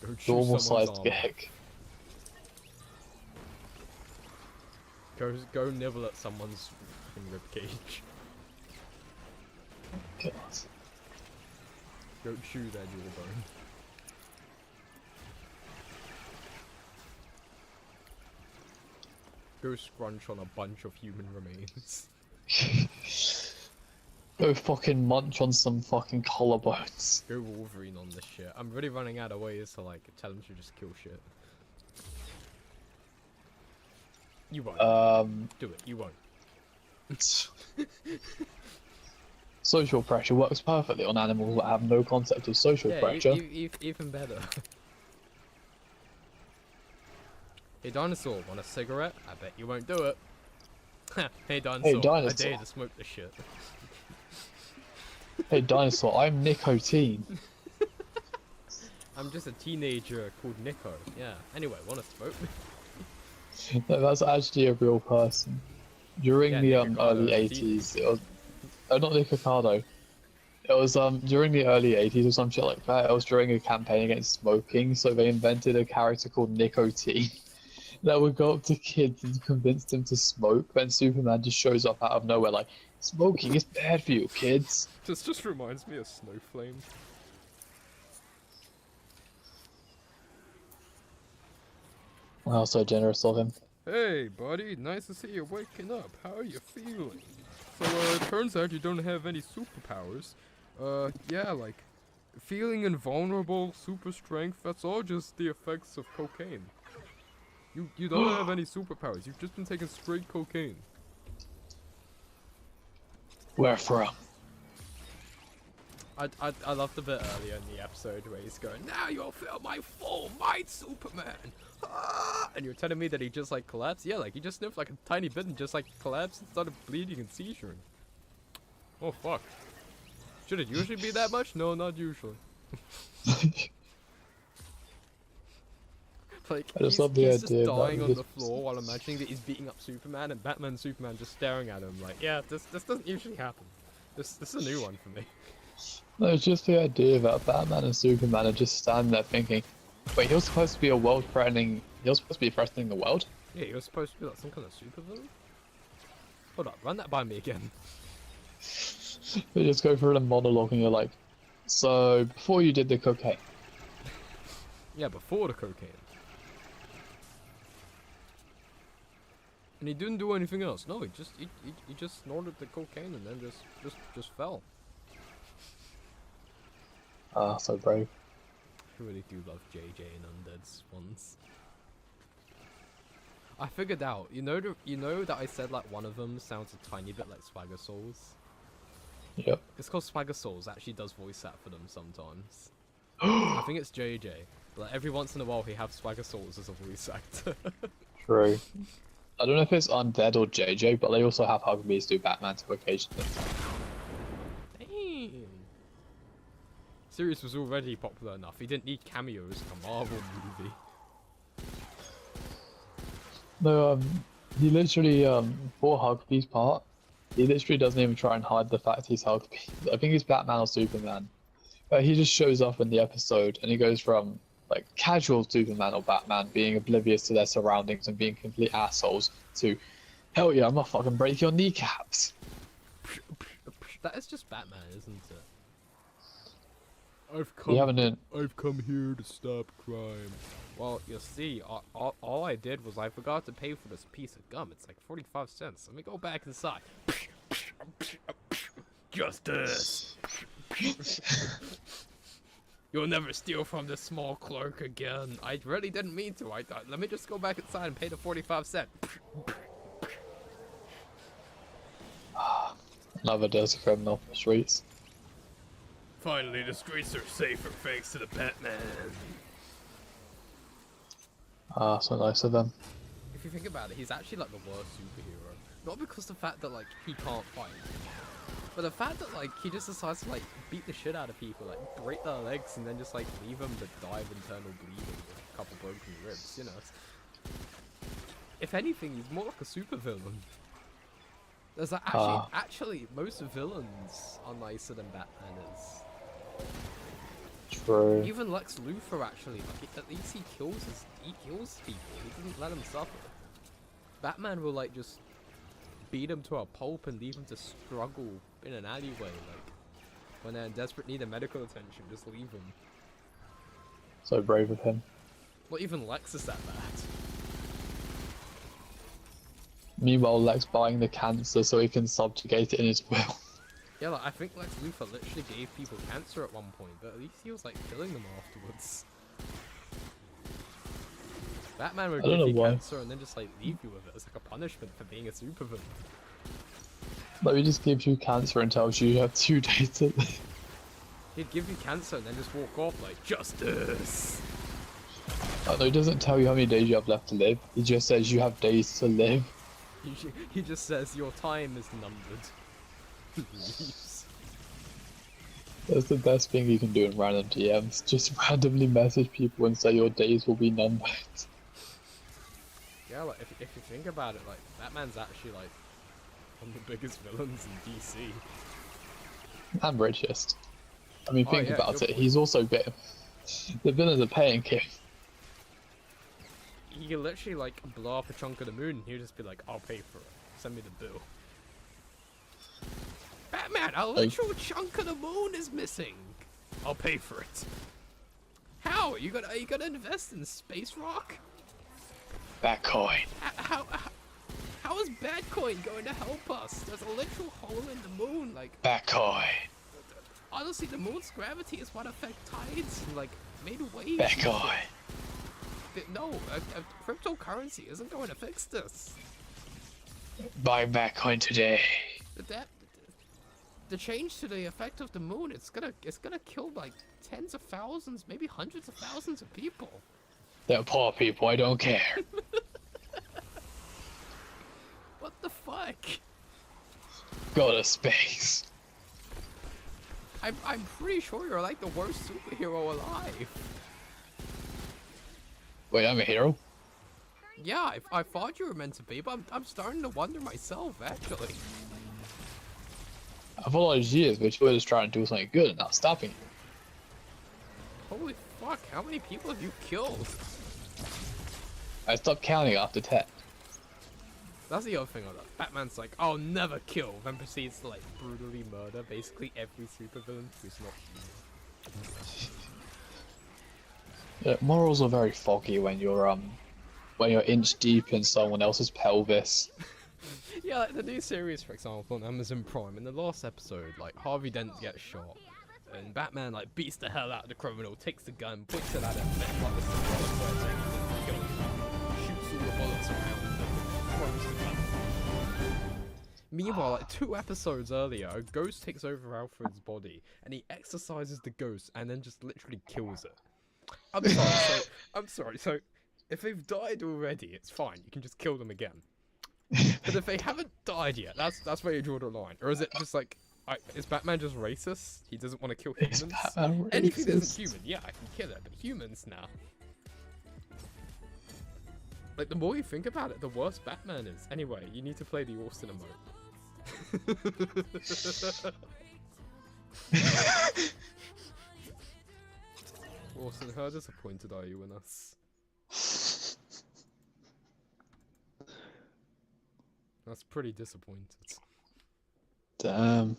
Go chew Normal someone's sized armor. gig. Go nibble at someone's fucking ribcage. God. Go chew their jawbone. Go scrunch on a bunch of human remains. Go fucking munch on some fucking collarbones. Go Wolverine on this shit. I'm really running out of ways to like tell him to just kill shit. You won't. Do it. You won't. Social pressure works perfectly on animals that have no concept of social Yeah, pressure. even better. Hey dinosaur, want a cigarette? I bet you won't do it. Hey dinosaur, I dinosaur. dare to smoke this shit. Hey dinosaur, I'm nicotine. I'm just a teenager called Nico. Yeah. Anyway, want to smoke? No, that's actually a real person. During Yeah, the Nick Ricardo early is a teenager. 80s, it was not Nick Ricardo. It was during the early 80s or some shit like that. It was during a campaign against smoking, so they invented a character called Nicotine that would go up to kids and convince them to smoke. Then Superman just shows up out of nowhere like, smoking is bad for you, kids. This just reminds me of Snowflame. Wow, so generous of him. Hey, buddy, nice to see you waking up. How are you feeling? So, it turns out you don't have any superpowers. Yeah, like, feeling invulnerable, super strength, that's all just the effects of cocaine. You don't have any superpowers, you've just been taking straight cocaine. Where from? I love the bit earlier in the episode where he's going, now you'll feel my full might, Superman! Ah! And you're telling me that he just like collapsed? Yeah, like he just sniffed like a tiny bit and just like collapsed and started bleeding and seizuring. Oh fuck. Should it usually be that much? No, not usually. Like, I just love the he's idea just that dying on this- the floor while imagining that he's beating up Superman and Batman and Superman just staring at him like, yeah, this doesn't usually happen. This is a new one for me. No, it's just the idea that Batman and Superman are just standing there thinking, wait, he was supposed to be a world-threatening... He was supposed to be threatening the world? Yeah, you're supposed to be like some kind of supervillain? Hold up, run that by me again. They just go through the monologue and you're like, so, before you did the cocaine, Yeah, before the cocaine. And he didn't do anything else. No, he just snorted the cocaine and then just fell. ah, so brave. I really do love JJ and Undead's ones. I figured out, you know that I said like one of them sounds a tiny bit like Swagger Souls? Yep. It's called Swagger Souls, actually does voice that for them sometimes. I think it's JJ. Like every once in a while he has Swagger Souls as a voice actor. True. I don't know if it's Undead or JJ, but they also have Hugbees do Batman to occasionally. Damn. Sirius was already popular enough. He didn't need cameos in a Marvel movie. No, he literally, for Hugbee's part, he literally doesn't even try and hide the fact he's Hugbees. I think he's Batman or Superman. But he just shows up in the episode and he goes from, like, casual Superman or Batman being oblivious to their surroundings and being complete assholes to, hell yeah, I'm gonna fucking break your kneecaps. That is just Batman, isn't it? You haven't... I've come here to stop crime. Well, you see, all I did was I forgot to pay for this piece of gum. It's like 45 cents. Let me go back inside. Justice! You'll never steal from this small clerk again. I really didn't mean to. I thought, let me just go back inside and pay the 45 cents. Another dirty criminal for the streets. Finally, the streets are safer thanks to the Batman. Ah, so nice of them. If you think about it, he's actually like the worst superhero. Not because the fact that like he can't fight, but the fact that like he just decides to like beat the shit out of people, like break their legs and then just like leave them to die of internal bleeding with a couple broken ribs, you know. If anything, he's more like a supervillain. There's like, actually most villains are nicer than Batman is. True. Even Lex Luthor actually, like at least he kills people. He doesn't let them suffer. Batman will like just beat him to a pulp and leave him to struggle in an alleyway, like when they're in desperate need of medical attention, just leave him. So brave of him. Not even Lex is that bad. Meanwhile, Lex buying the cancer so he can subjugate it in his will. Yeah, like I think Lex Luthor literally gave people cancer at one point, but at least he was like killing them afterwards. Batman would I don't give you know why. cancer and then just like leave you with it as like a punishment for being a supervillain. Like, he just gives you cancer and tells you have 2 days to live. He'd give you cancer and then just walk off like, justice! Oh, no, he doesn't tell you how many days you have left to live. He just says you have days to live. He just says your time is numbered. Leaves. That's the best thing you can do in random DMs. Just randomly message people and say your days will be numbered. Yeah, like, if you think about it, like, Batman's actually, like, one of the biggest villains in DC. And richest. I mean, Oh, think yeah, about good it. point. He's also bit. The villains are paying him. He could literally, like, blow up a chunk of the moon and he'll just be like, I'll pay for it. Send me the bill. Batman, a literal chunk of the moon is missing. I'll pay for it. How? Are you gonna invest in space rock? Batcoin. How is Batcoin going to help us? There's a literal hole in the moon, like, Batcoin. honestly, the moon's gravity is what affects tides and, like, made waves. Batcoin. No, a cryptocurrency isn't going to fix this. Buy Batcoin today. The change to the effect of the moon, it's gonna kill like tens of thousands, maybe hundreds of thousands of people. They're poor people, I don't care. What the fuck? Go to space. I'm pretty sure you're like the worst superhero alive. Wait, I'm a hero? Yeah, I thought you were meant to be, but I'm starting to wonder myself, actually. I've all those years, but you're just trying to do something good and not stopping you. Holy fuck, how many people have you killed? I stopped counting after 10. That's the other thing on that. Batman's like, I'll never kill, then proceeds to like brutally murder basically every supervillain who's not human. Yeah, morals are very foggy when you're inch deep in someone else's pelvis. Yeah, like the new series, for example, on Amazon Prime, in the last episode, like, Harvey Dent gets shot, and Batman, like, beats the hell out of the criminal, takes the gun, points it at him, and then, like, the symbolic words and kills him, shoots all the bullets around, and throws the gun. Meanwhile, like, 2 episodes earlier, a ghost takes over Alfred's body, and he exorcises the ghost, and then just literally kills it. I'm sorry, so, if they've died already, it's fine, you can just kill them again. But if they haven't died yet, that's where you draw the line. Or is it just like, is Batman just racist? He doesn't want to kill humans? Anything that isn't human, yeah, I can kill it, but humans, nah. Like, the more you think about it, the worse Batman is. Anyway, you need to play the Austin emote. Austin, how disappointed are you in us? That's pretty disappointed. Damn.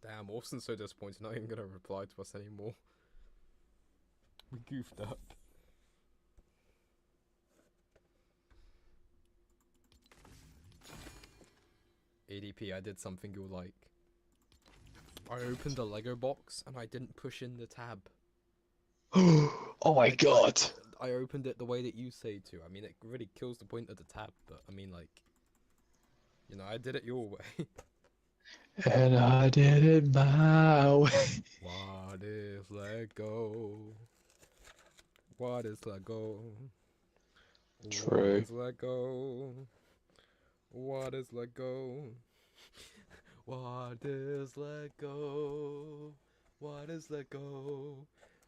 Damn, Austin's so disappointed, not even gonna reply to us anymore. We goofed up. ADP, I did something you'll like. I opened a Lego box and I didn't push in the tab. Oh my god. I opened it the way that you say to. I mean, it really kills the point of the tab, but I mean, like, you know, I did it your way. And I did it my way. What is Lego? What is Lego? True. What is Lego? What is Lego? What is Lego? What is Lego?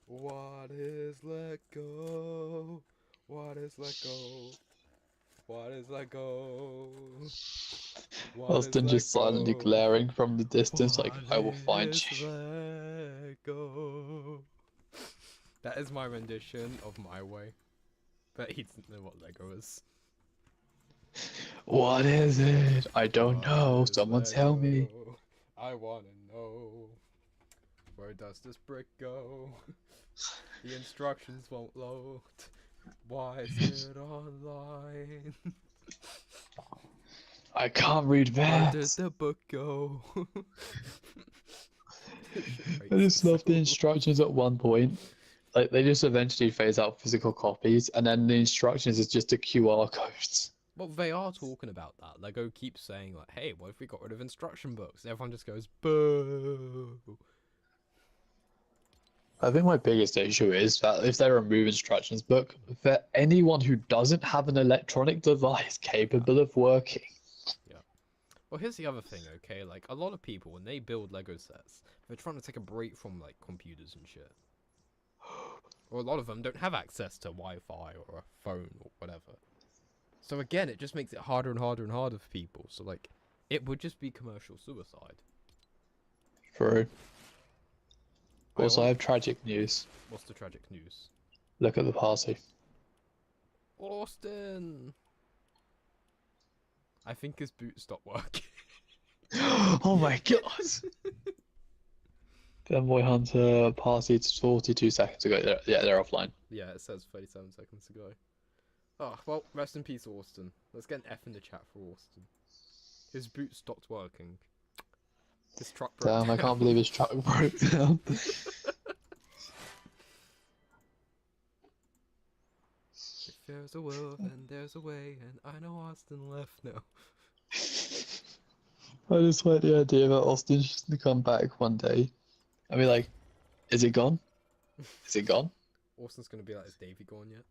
What is Lego? What is Lego? What is Lego? Austin just silently glaring from the distance like, I will find you. Lego? That is my rendition of My Way. But he doesn't know what Lego is. What is it? I don't know. Someone tell me. I wanna know. Where does this brick go? The instructions won't load. Why is it online? I can't read Where math. does the book go? I just love the instructions at one point. Like, they just eventually phase out physical copies, and then the instructions is just a QR code. Well, they are talking about that. Lego keeps saying like, "Hey, what if we got rid of instruction books?" And everyone just goes, "Boo." I think my biggest issue is that if they remove instructions book, for anyone who doesn't have an electronic device capable of working. Well, here's the other thing, okay? Like, a lot of people, when they build Lego sets, they're trying to take a break from, like, computers and shit. Or a lot of them don't have access to Wi-Fi or a phone or whatever. So again, it just makes it harder and harder and harder for people. So, like, it would just be commercial suicide. True. I Also, I want- have tragic news. What's the tragic news? Look at the party. Austin! I think his boot stopped working. Oh my god! Fanboy Hunter party to 42 seconds ago. They're offline. Yeah, it says 37 seconds ago. Oh, well, rest in peace, Austin. Let's get an F in the chat for Austin. His boot stopped working. His truck broke Damn, I down. can't believe his truck broke down. If there's a will, then there's a way, and I know Austin left now. I just like the idea that Austin's just gonna come back one day and be like, is it gone? Is it gone? Austin's gonna be like, is Davey gone yet?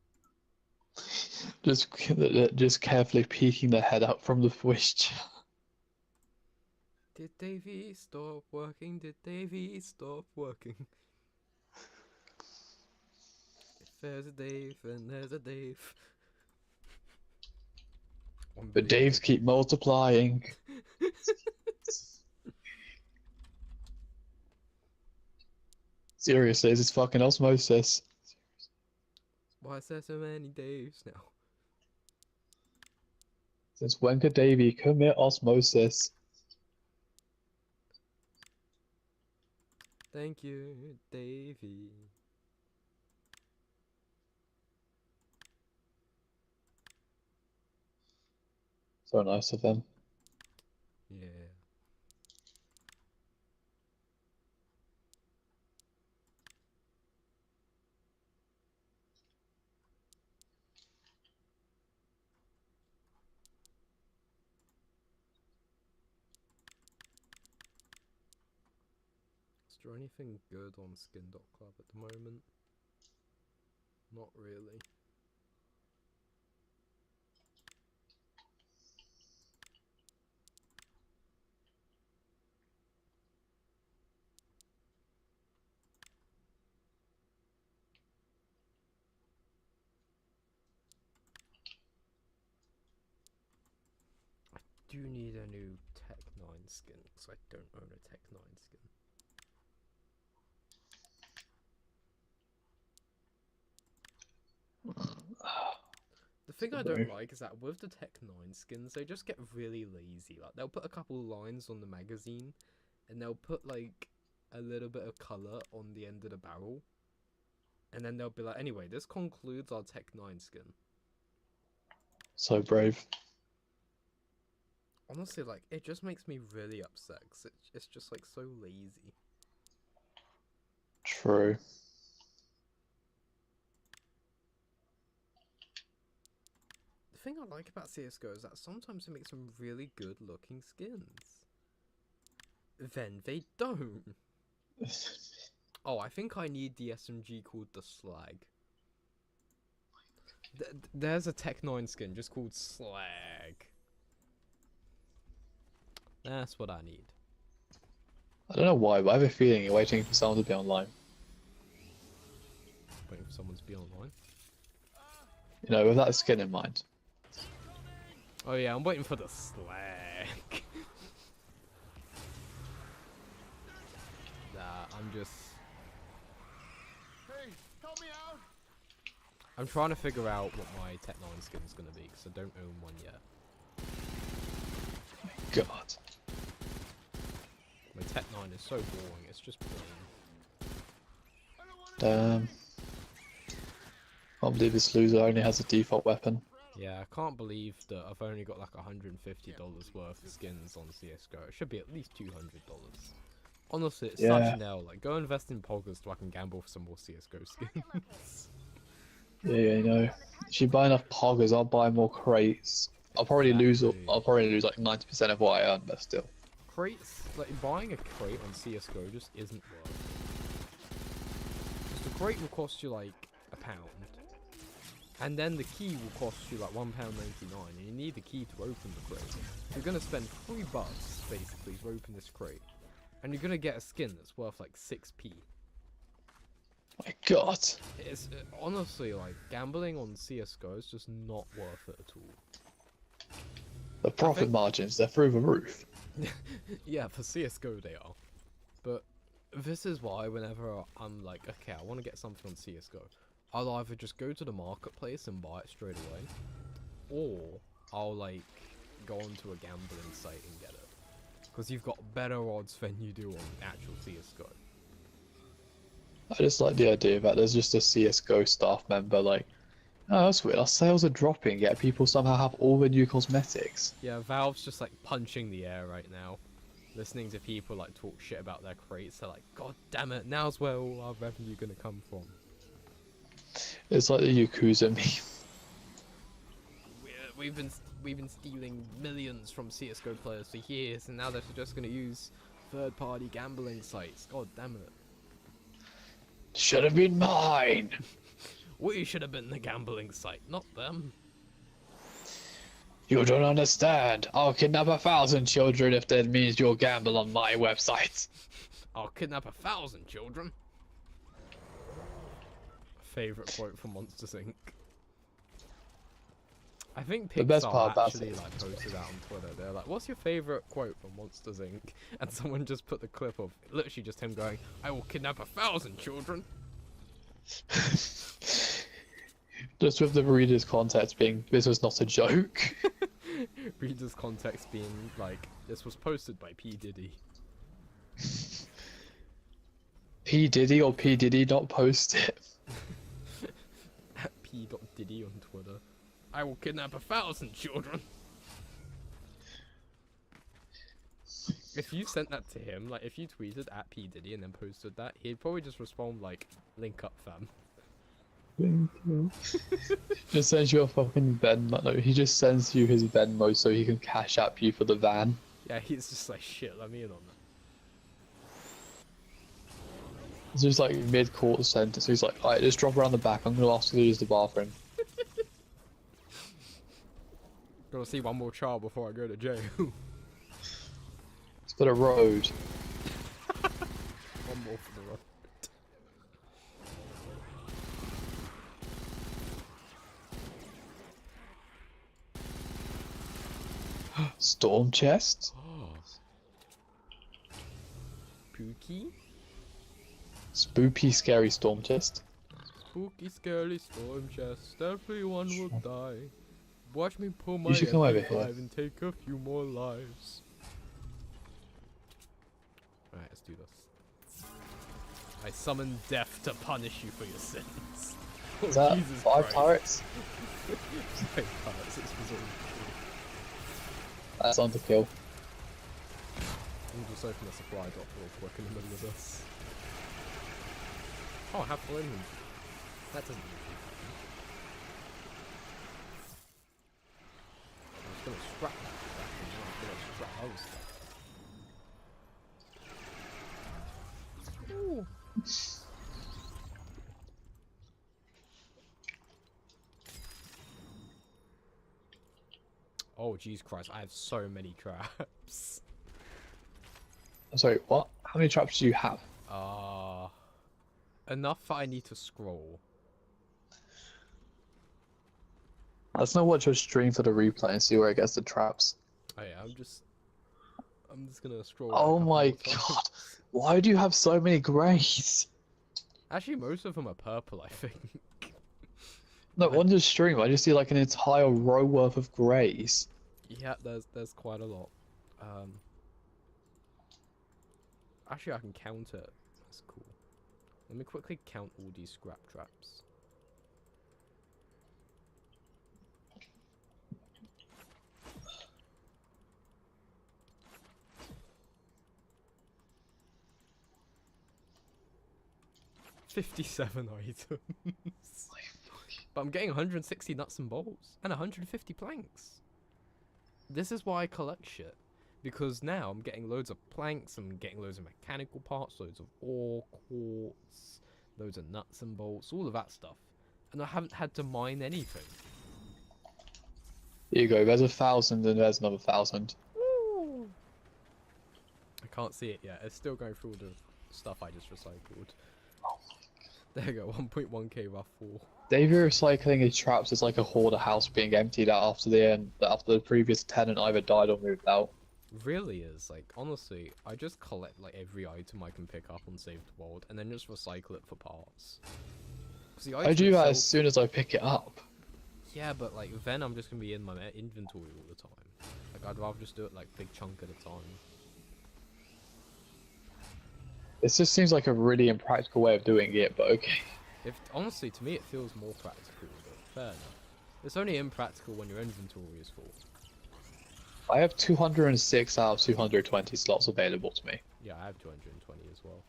Just carefully peeking their head out from the voice chat. Did Davey stop working? Did Davey stop working? If there's a Dave, then there's a Dave. But Daves keep multiplying. Seriously, this is fucking osmosis. Why is there so many Daves now? Since when could Davey commit osmosis? Thank you, Davey. So nice of them. Yeah. Is there anything good on Skin.club at the moment? Not really. I do need a new Tech 9 skin, because I don't own a Tech 9 skin. The thing I don't like is that with the Tech 9 skins, they just get really lazy. Like, they'll put a couple lines on the magazine, and they'll put, like, a little bit of colour on the end of the barrel. And then they'll be like, anyway, this concludes our Tech 9 skin. So brave. Honestly, like, it just makes me really upset, 'cause it's just, like, so lazy. True. The thing I like about CSGO is that sometimes they make some really good looking skins. Then they don't. Oh, I think I need the SMG called the Slag. There's a Tech 9 skin just called Slag. That's what I need. I don't know why, but I have a feeling you're waiting for someone to be online. Waiting for someone to be online. You know, with that skin in mind. Oh yeah, I'm waiting for the Slag. Nah, I'm just... Hey, help me out! I'm trying to figure out what my Tech 9 skin is going to be, because I don't own one yet. God. My Tech 9 is so boring, it's just plain. Damn. Can't believe this loser only has a default weapon. Yeah, I can't believe that I've only got like $150 worth of skins on CSGO. It should be at least $200. Honestly, it's such Yeah. an L. Like, go invest in Poggers so I can gamble for some more CSGO skins. Yeah, you know. If you buy enough poggers, I'll buy more crates. I'll probably lose. Exactly. I'll probably lose like 90% of what I earn, but still. Crates, like buying a crate on CS:GO just isn't worth it. Just a crate will cost you like £1, and then the key will cost you like £1.99, and you need the key to open the crate. You're gonna spend $3 basically to open this crate, and you're gonna get a skin that's worth like 6p. My God. It's honestly like gambling on CS:GO is just not worth it at all. The profit think- margins, they're through the roof. Yeah, for CS:GO they are. But this is why whenever I'm like, okay, I want to get something on CS:GO, I'll either just go to the marketplace and buy it straight away, or I'll like go onto a gambling site and get it. Because you've got better odds than you do on actual CS:GO. I just like the idea that there's just a CSGO staff member like, oh, that's weird, our sales are dropping, yet people somehow have all the new cosmetics. Yeah, Valve's just like punching the air right now. Listening to people like talk shit about their crates, they're like, God damn it, now's where all our revenue gonna come from. It's like the Yakuza meme. We've been stealing millions from CS:GO players for years, and now they're just gonna use third-party gambling sites. God damn it. Should have been mine. We should have been the gambling site, not them. You don't understand. I'll kidnap 1,000 children if that means you'll gamble on my website. I'll kidnap 1,000 children. Favorite quote from Monsters Inc. I think The best Pixar part about actually it- like posted that on Twitter. They're like, "What's your favorite quote from Monsters Inc?" And someone just put the clip of literally just him going, "I will kidnap 1,000 children." Just with the reader's context being, this was not a joke. Reader's context being like, "This was posted by P Diddy." P Diddy or P Diddy not post it. At P.Diddy on Twitter. I will kidnap 1,000 children. If you sent that to him, like if you tweeted at P Diddy and then posted that, he'd probably just respond like, "Link up, fam." Thank you. Just sends you a fucking Venmo. No, he just sends you his Venmo so he can cash app you for the van. Yeah, he's just like, "Shit, let me in on that." It's just like mid-quarter sentence. He's like, alright, just drop around the back. I'm gonna ask you to use the bathroom. Gotta see one more child before I go to jail. It's for the road. One more for the road. Storm chest? Oh. Spooky? Spoopy, scary storm chest. Spooky, scary storm chest. Everyone will die. Watch me pull my should come over here. MP5 and take a few more lives. Alright, let's do this. I summon death to punish you for your sins. Is that Jesus 5 Christ. turrets? 5 turrets, it's resolved. That's on to kill. We'll just open the supply drop real quick in the middle of this. Oh, I have full inventory. That doesn't usually happen. I'm just gonna scrap that back and now I'm gonna scrap other stuff. Ooh. Oh, jeez Christ, I have so many traps. Sorry, what? How many traps do you have? Enough that I need to scroll. Let's not watch your stream for the replay and see where it gets the traps. Oh yeah, I'm just gonna scroll. Oh a couple my more times. God. Why do you have so many greys? Actually, most of them are purple, I think. No, on the stream, I just see like an entire row worth of greys. Yeah, there's quite a lot. Actually, I can count it. That's cool. Let me quickly count all these scrap traps. "57 items. But I'm getting 160 nuts and bolts and 150 planks. this is why I collect shit. Because now I'm getting loads of planks, I'm getting loads of mechanical parts, loads of ore, quartz, loads of nuts and bolts, all of that stuff. And I haven't had to mine anything. Here you go, there's 1,000 and there's another 1,000. I can't see it yet. It's still going through all the stuff I just recycled. There you go, 1.1k rough 4. Davey recycling his traps is like a hoarder house being emptied out after the previous tenant either died or moved out. Really is, like, honestly, I just collect like every item I can pick up on Saved World and then just recycle it for parts. 'Cause the I item do that itself- as soon as I pick it up. Yeah, but like then I'm just gonna be in my inventory all the time. Like I'd rather just do it like big chunk at a time. This just seems like a really impractical way of doing it, but okay. If honestly, to me, it feels more practical. But fair enough. It's only impractical when your inventory is full. I have 206 out of 220 slots available to me. Yeah, I have 220 as well.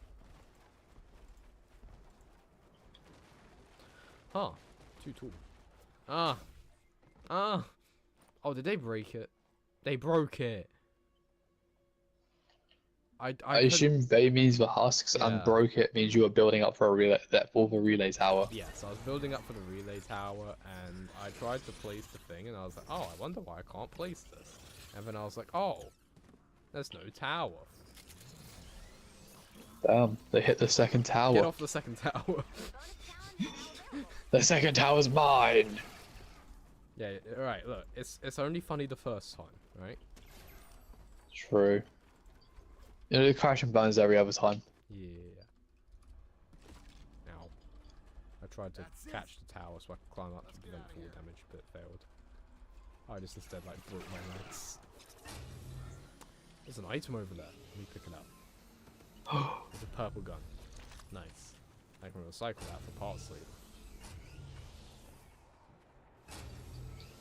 Huh. Too tall. Oh, did they break it? They broke it. I I assume they means the husks Yeah. and broke it means you were building up for a relay relay tower. Yes, I was building up for the relay tower, and I tried to place the thing, and I was like, oh, I wonder why I can't place this. And then I was like, oh, there's no tower. Damn, they hit the second Get tower. off the second tower. The second tower's mine. Yeah, right, look, it's only funny the first time, right? True. You know, the crash and burns every other time. Yeah. Ow. I tried to catch the tower so I could climb up to prevent fall damage, but it failed. I just instead like broke my legs. There's an item over there. Let me pick it up. It's a purple gun. Nice. I can recycle that for parts later.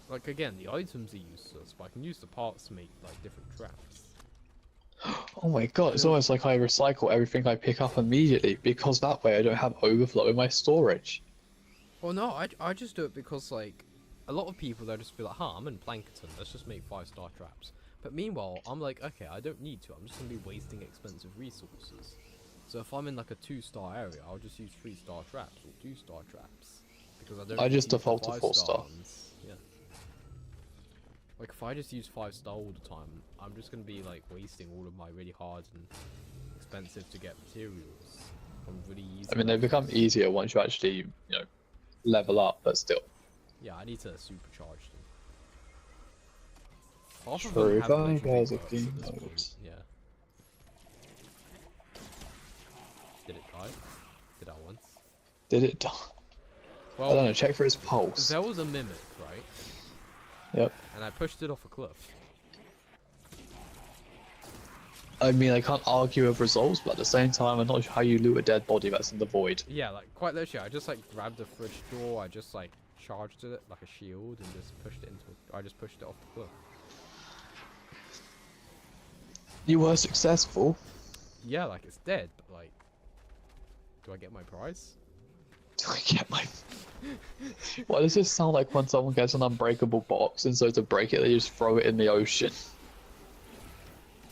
Like again, the items are useless, but I can use the parts to make like different traps. Oh my god, it's almost like I recycle everything I pick up immediately, because that way I don't have overflow in my storage. Well, no, I just do it because like a lot of people they'll just be like, "Huh, I'm in Plankerton. Let's just make 5-star traps." But meanwhile, I'm like, okay, I don't need to. I'm just gonna be wasting expensive resources. So if I'm in like a 2-star area, I'll just use 3-star traps or 2-star traps because I don't. I need just to use the default to 4-star. ones. Yeah. Like if I just use 5-star all the time, I'm just gonna be like wasting all of my really hard and expensive to get materials from really easy. I mean, they become easier once you actually, you know, level up, but still. Yeah, I need to supercharge them. Half of True, them have literally guys, worked if you at this know. point, yeah. Did it die? Did I once? Did it die? I don't Well, know, check for his pulse. there was a mimic, right? Yep. And I pushed it off a cliff. I mean, I can't argue with results, but at the same time, I'm not sure how you loot a dead body that's in the void. Yeah, like quite literally, I just like grabbed the fridge door, I just like charged it like a shield and just pushed it into. I just pushed it off the cliff. You were successful. Yeah, like it's dead, but like, do I get my prize? Do I get my... Why does this sound like when someone gets an unbreakable box, and so to break it, they just throw it in the ocean?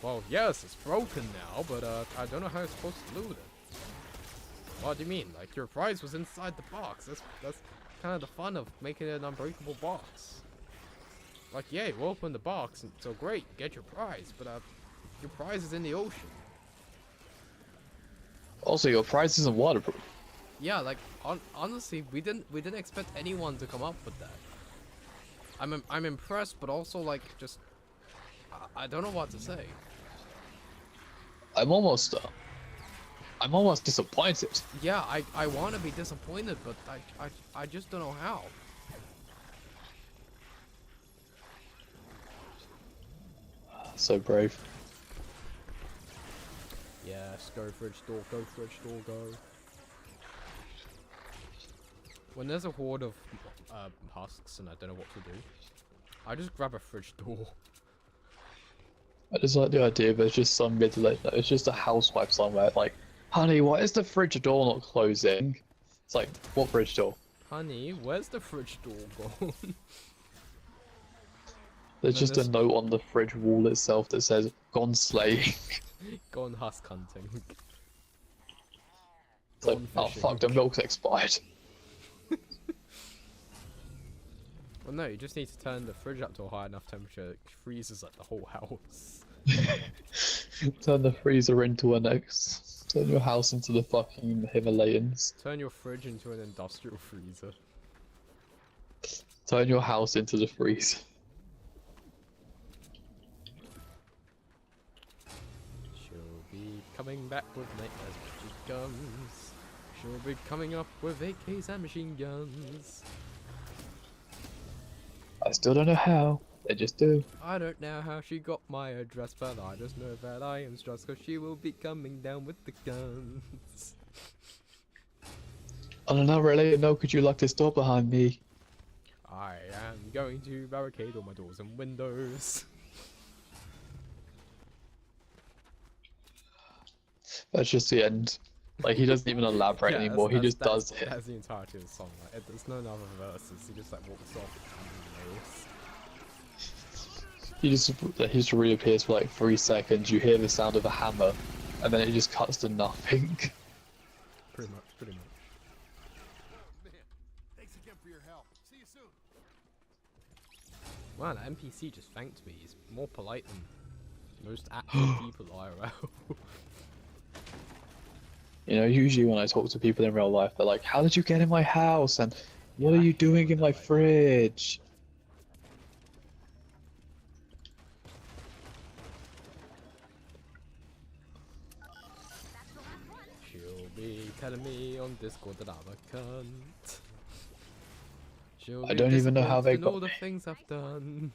Well, yes, it's broken now, but I don't know how it's supposed to loot it. What do you mean? Like your prize was inside the box. That's kind of the fun of making it an unbreakable box. Like, yeah, we'll open the box, and so great, get your prize, but your prize is in the ocean. Also, your price isn't waterproof. Yeah, like honestly, we didn't expect anyone to come up with that. I'm impressed, but also like just I don't know what to say. I'm almost disappointed. Yeah, I want to be disappointed, but I just don't know how. So brave. Yes, go fridge door, go fridge door, go. When there's a horde of husks and I don't know what to do, I just grab a fridge door. I just like the idea there's just some middle-aged, it's just a housewife somewhere, like, honey, why is the fridge door not closing? It's like, what fridge door? Honey, where's the fridge door gone? There's then just a there's- note on the fridge wall itself that says "Gone slaying." Gone husk hunting. It's like, Gone oh fishing. fuck, the milk's expired. Well, no, you just need to turn the fridge up to a high enough temperature it freezes like the whole house. Turn the freezer into an X. Turn your house into the fucking Himalayas. Turn your fridge into an industrial freezer. Turn your house into the freezer. She'll be coming back with nightmares when she comes. She'll be coming up with AKs and machine guns. I still don't know how. They just do. I don't know how she got my address, but I just know that I am stressed cause she will be coming down with the guns. On another related note, could you lock this door behind me? I am going to barricade all my doors and windows. That's just the end. Like, he doesn't even elaborate Yeah, anymore, he just does that's, it. That's the entirety of the song. Like, there's no other verses. He just like walks off and leaves. He just reappears for like 3 seconds, you hear the sound of a hammer, and then it just cuts to nothing. Pretty much, pretty much. Man, thanks again for your help. See you soon. Wow, that NPC just thanked me. He's more polite than most actual people IRL. You know, usually when I talk to people in real life, they're like, how did you get in my house? And what are you doing in my fridge? She'll be telling me on Discord that I'm a cunt. She'll I be don't even know how they disappointed in got all the me. things I've done.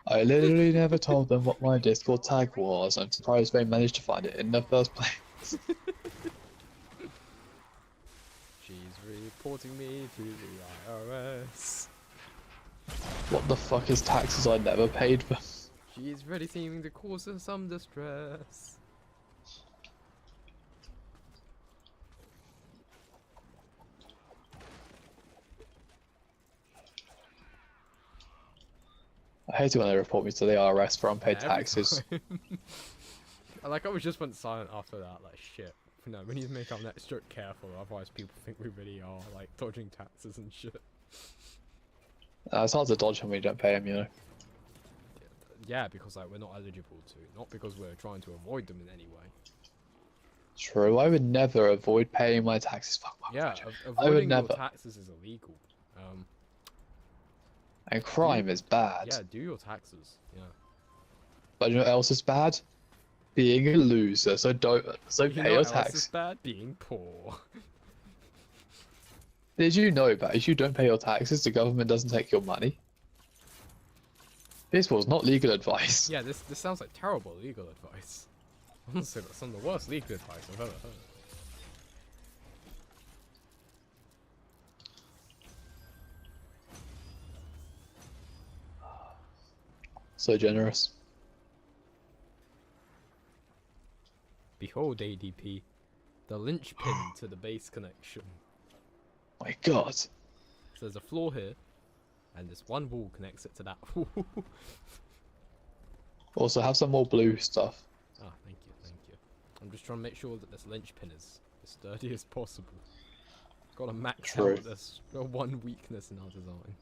I literally never told them what my Discord tag was. I'm surprised they managed to find it in the first place. She's reporting me to the IRS. What the fuck is taxes I never paid for? She's really seeming to cause her some distress. I hate it when they report me to the IRS for unpaid Every taxes. time. I like I was just went silent after that, like shit. No, we need to make our next joke careful, otherwise people think we really are, like, dodging taxes and shit. It's hard to dodge when we don't pay them, you know. Yeah, because, like, we're not eligible to, not because we're trying to avoid them in any way. True, I would never avoid paying my taxes. Fuck my Yeah, budget. avoiding your never. taxes is illegal. And crime is bad. Yeah, do your taxes, yeah. But you know what else is bad? Being a loser, so You pay know your what else is tax. bad? Being poor. Did you know that if you don't pay your taxes, the government doesn't take your money? This was not legal advice. Yeah, this sounds like terrible legal advice. Honestly, that's some of the worst legal advice I've ever heard. So generous. Behold, ADP, the linchpin to the base connection. My god. So there's a floor here, and this one wall connects it to that wall. Also, have some more blue stuff. Ah, thank you, thank you. I'm just trying to make sure that this linchpin is as sturdy as possible. Gotta max True. out this one weakness in our design.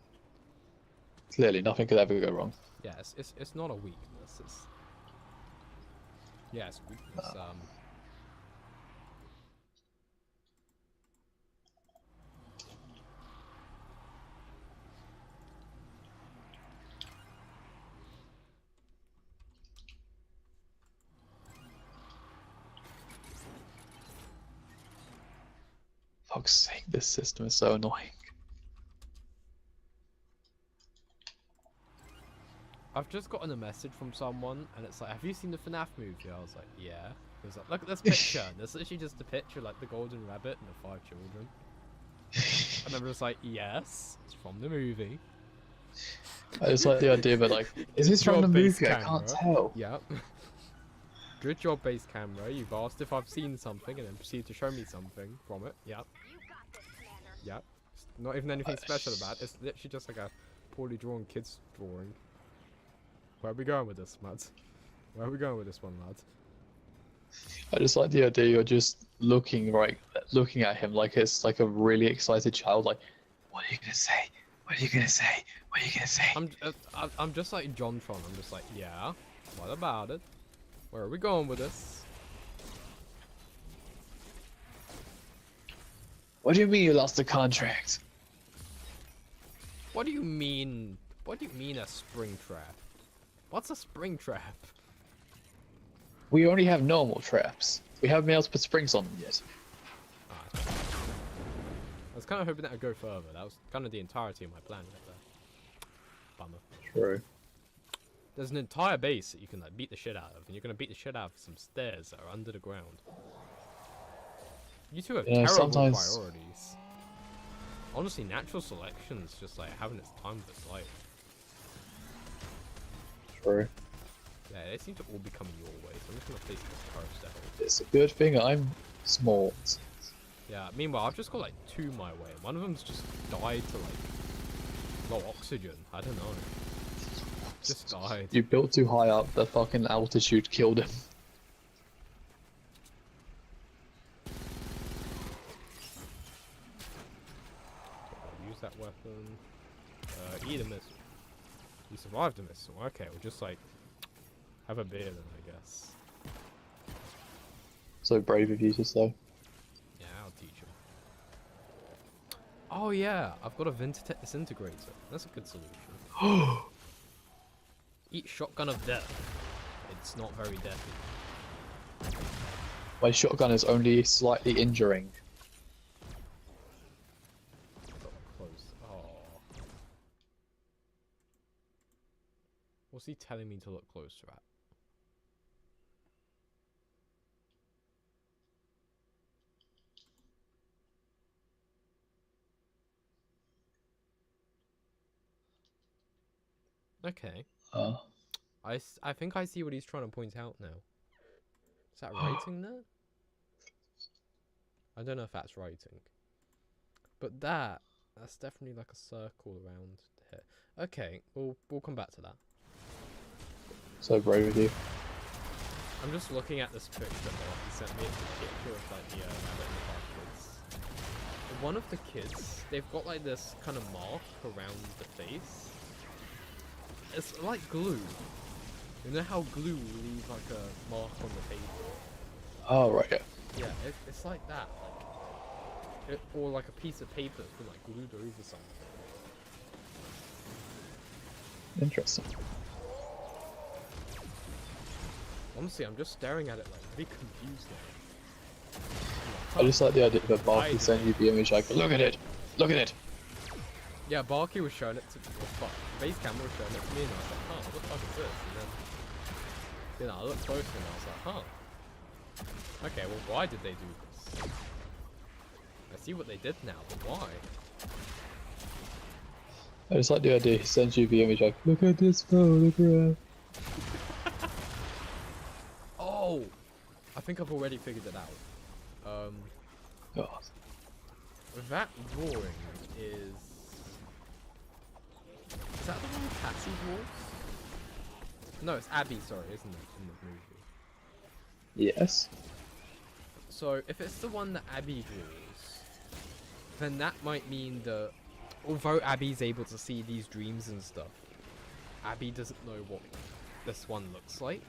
Clearly, nothing could ever go wrong. Yeah, it's not a weakness. It's yeah, it's a weakness. Fuck's sake, this system is so annoying. I've just gotten a message from someone, and it's like, "Have you seen the FNAF movie?" I was like, "Yeah." It was like, "Look at this picture." And there's literally just a picture, like the golden rabbit and the 5 children. And I'm just like, "Yes, it's from the movie." I just like the idea that, like, is this from the Job-based movie? I can't tell. Yep. Good job, base camera. You've asked if I've seen something, and then proceed to show me something from it. Yep. Yep. It's not even anything special about it. It's literally just like a poorly drawn kid's drawing. Where are we going with this, Matt? Where are we going with this one, lad? I just like the idea you're just looking at him like it's like a really excited child. Like, what are you gonna say? What are you gonna say? What are you gonna say? I'm just like JonTron. I'm just like, yeah. What about it? Where are we going with this? What do you mean you lost the contract? What do you mean? What do you mean a spring trap? What's a spring trap? We only have normal traps. We haven't been able to put springs on them yet. Ah, I was kind of hoping that I'd go further. That was kind of the entirety of my plan right there. Bummer. True. There's an entire base that you can like beat the shit out of, and you're gonna beat the shit out of some stairs that are under the ground. You two have Yeah, terrible sometimes- priorities. Honestly, natural selection's just like having its time of its life. True. Yeah, they seem to all be coming your way, so I'm just gonna place this first out. It's a good thing I'm small. Yeah, meanwhile, I've just got like 2 my way. One of them's just died to like low oxygen. I don't know. Just died. You built too high up, the fucking altitude killed him. Use that weapon. Eat a missile. You survived a missile. Okay, we'll just like have a beer then, I guess. So brave of you to say. Yeah, I'll teach him. Oh yeah, I've got a Vintatech disintegrator. That's a good solution. Eat shotgun of death. It's not very deathy. My shotgun is only slightly injuring. Got close. Oh. What's he telling me to look closer at? Okay. I think I see what he's trying to point out now. Is that writing there? I don't know if that's writing. But that's definitely like a circle around here. Okay, we'll come back to that. So brave of you. I'm just looking at this picture that he sent me. It's a picture of like the rabbit and the park kids. One of the kids, they've got like this kind of mark around the face. It's like glue. You know how glue will leave like a mark on the paper? Oh, right, yeah. Yeah, it's like that. Like, or like a piece of paper that's been like glued over something. Interesting. Honestly, I'm just staring at it like a bit confused now. I just like the idea that Barky sent you the image like, look at it! Look at it! Yeah, Barky was showing it to me. Well, base camera was showing it to me, and I was like, huh, what the fuck is this? And then, I looked closer and I was like, huh. Okay, well, why did they do this? I see what they did now, but why? I just like the idea he sends you the image like, look at this photograph. Oh! I think I've already figured it out. God. That drawing is... Is that the one Cassie draws? No, it's Abby, sorry, isn't it, in the movie? Yes. So, if it's the one that Abby draws, then that might mean that, although Abby's able to see these dreams and stuff, Abby doesn't know what this one looks like.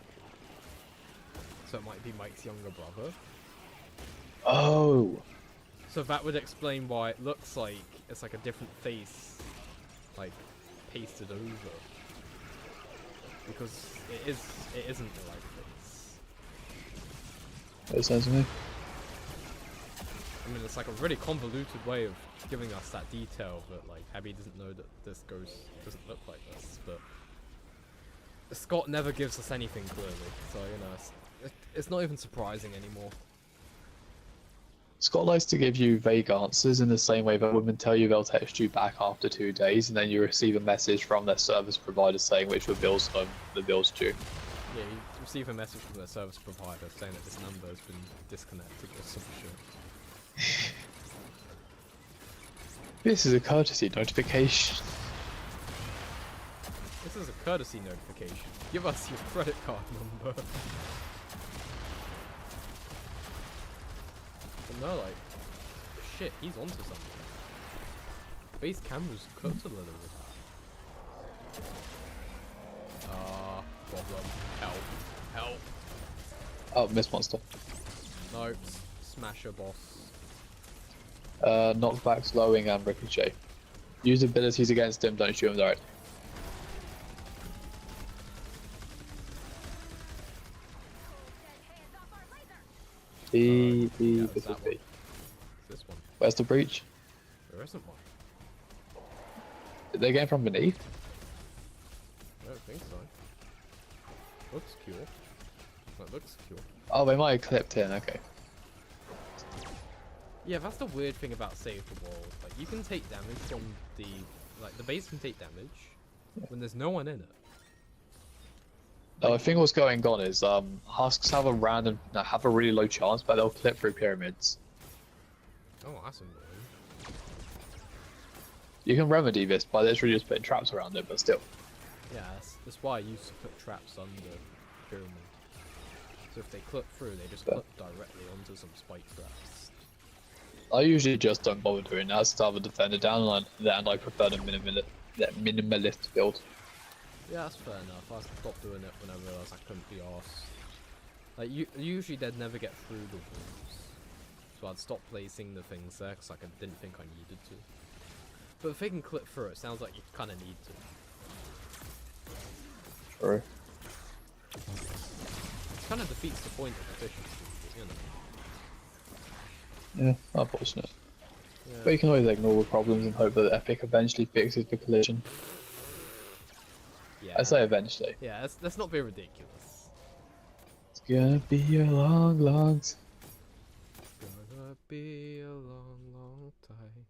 So it might be Mike's younger brother. Oh. So that would explain why it looks like it's like a different face, like, pasted over. Because it isn't the right face. Makes sense to me. I mean, it's like a really convoluted way of giving us that detail, but like Abby doesn't know that this ghost doesn't look like this. But Scott never gives us anything clearly, so you know, it's not even surprising anymore. Scott likes to give you vague answers in the same way that women tell you they'll text you back after 2 days, and then you receive a message from their service provider saying which the bill's due. Yeah, you receive a message from their service provider saying that this number has been disconnected or some shit. This is a courtesy notification. This is a courtesy notification. Give us your credit card number. But no, like, shit, he's onto something. Base camera's cooked a little bit. Problem. Help. Help. Oh, Mist Monster. No, Smasher boss. Knockback, slowing, and ricochet. Use abilities against him, don't shoot him direct. Yeah, B, it's this that is B. one. It's this one. Where's the breach? There isn't one. They came from beneath? I don't think so. Looks secure. That looks secure. Oh, they might have clipped in, okay. Yeah, that's the weird thing about Save the World. Like, you can take damage from the... Like, the base can take damage when there's no one in it. No, I think what's going on is, husks have have a really low chance, but they'll clip through pyramids. Oh, that's annoying. You can remedy this by literally just putting traps around it, but still. Yeah, that's why I used to put traps under pyramid. So if they clip through, they just clip directly onto some spike traps. I usually just don't bother doing that, start with defender downline, then I prefer the minimalist build. Yeah, that's fair enough. I stopped doing it when I realised I couldn't be arsed. Like, usually they'd never get through the walls. So I'd stop placing the things there because I didn't think I needed to. But if they can clip through, it sounds like you kind of need to. True. It kind of defeats the point of efficiency, but, you know. Yeah, unfortunate. Yeah. But you can always ignore the problems and hope that Epic eventually fixes the collision. Yeah. I say eventually. Yeah, let's not be ridiculous. It's gonna be a long, long It's gonna be a long, long time.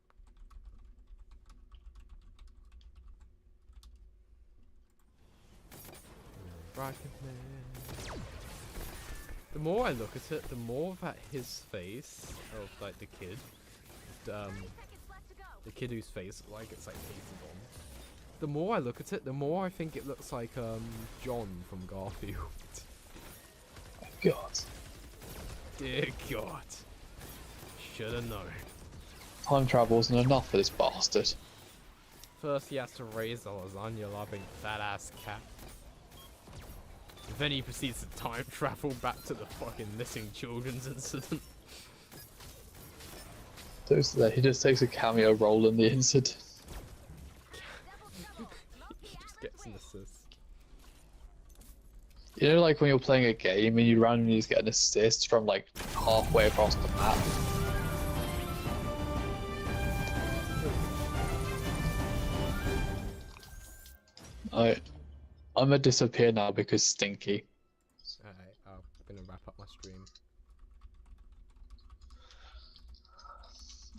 Rocket Man. The more I look at it, the more that his face of like the kid whose face like it's like painted on. The more I look at it, the more I think it looks like John from Garfield. God. Dear God. Should've known. Time travel isn't enough for this bastard. First he has to raise the lasagna loving fat ass cat. Then he proceeds to time travel back to the fucking missing children's incident. He just takes a cameo role in the incident. He just gets an assist. You know, like when you're playing a game and you randomly just get an assist from like halfway across the map. I'm gonna disappear now because Stinky. Alright, I'm gonna wrap up my stream.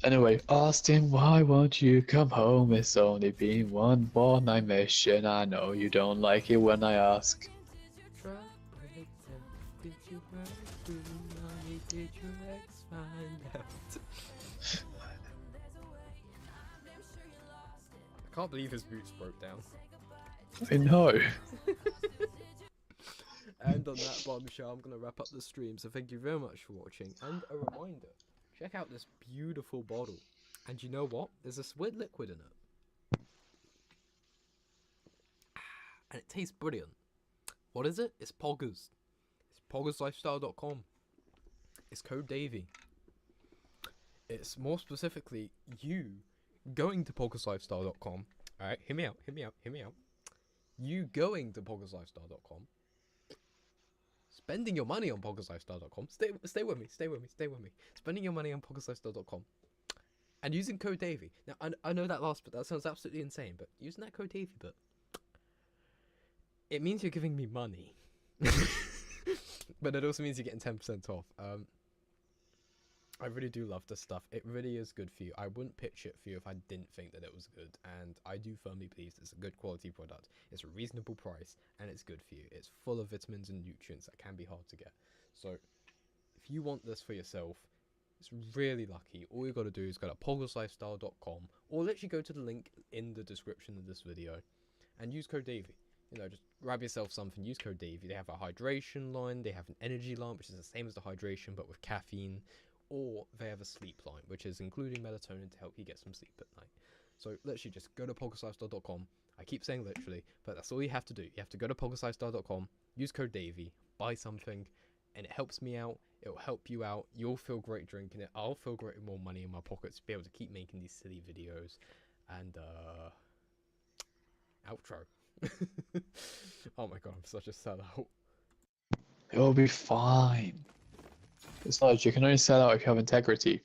Anyway, Austin, why won't you come home? It's only been one night mission. I know you don't like it when I ask. I can't believe his boots broke down. I know. And on that bombshell, I'm gonna wrap up the stream. So thank you very much for watching. And a reminder, check out this beautiful bottle. And you know what? There's this weird liquid in it. And it tastes brilliant. What is it? It's Poggers. It's poggerslifestyle.com. It's code Davey. It's more specifically you going to poggerslifestyle.com. Alright, hear me out. You going to poggerslifestyle.com, spending your money on poggerslifestyle.com. Stay with me. Spending your money on poggerslifestyle.com and using code Davey. Now I know that last bit, that sounds absolutely insane, but using that code Davey bit, it means you're giving me money. But it also means you're getting 10% off. I really do love this stuff. It really is good for you. I wouldn't pitch it for you if I didn't think that it was good. And I do firmly believe it's a good quality product. It's a reasonable price and it's good for you. It's full of vitamins and nutrients that can be hard to get. So if you want this for yourself, it's really lucky. All you got to do is go to poggerslifestyle.com or literally go to the link in the description of this video and use code Davey. You know, just grab yourself something. Use code Davey. They have a hydration line. They have an energy line, which is the same as the hydration but with caffeine, or they have a sleep line, which is including melatonin to help you get some sleep at night. So literally, just go to PokersLifestyle.com. I keep saying literally, but that's all you have to do. You have to go to PokersLifestyle.com, use code Davey, buy something, and it helps me out. It'll help you out. You'll feel great drinking it. I'll feel great with more money in my pockets to be able to keep making these silly videos. And outro. Oh my god, I'm such a sellout. It'll be fine. Besides, you can only sell out if you have integrity.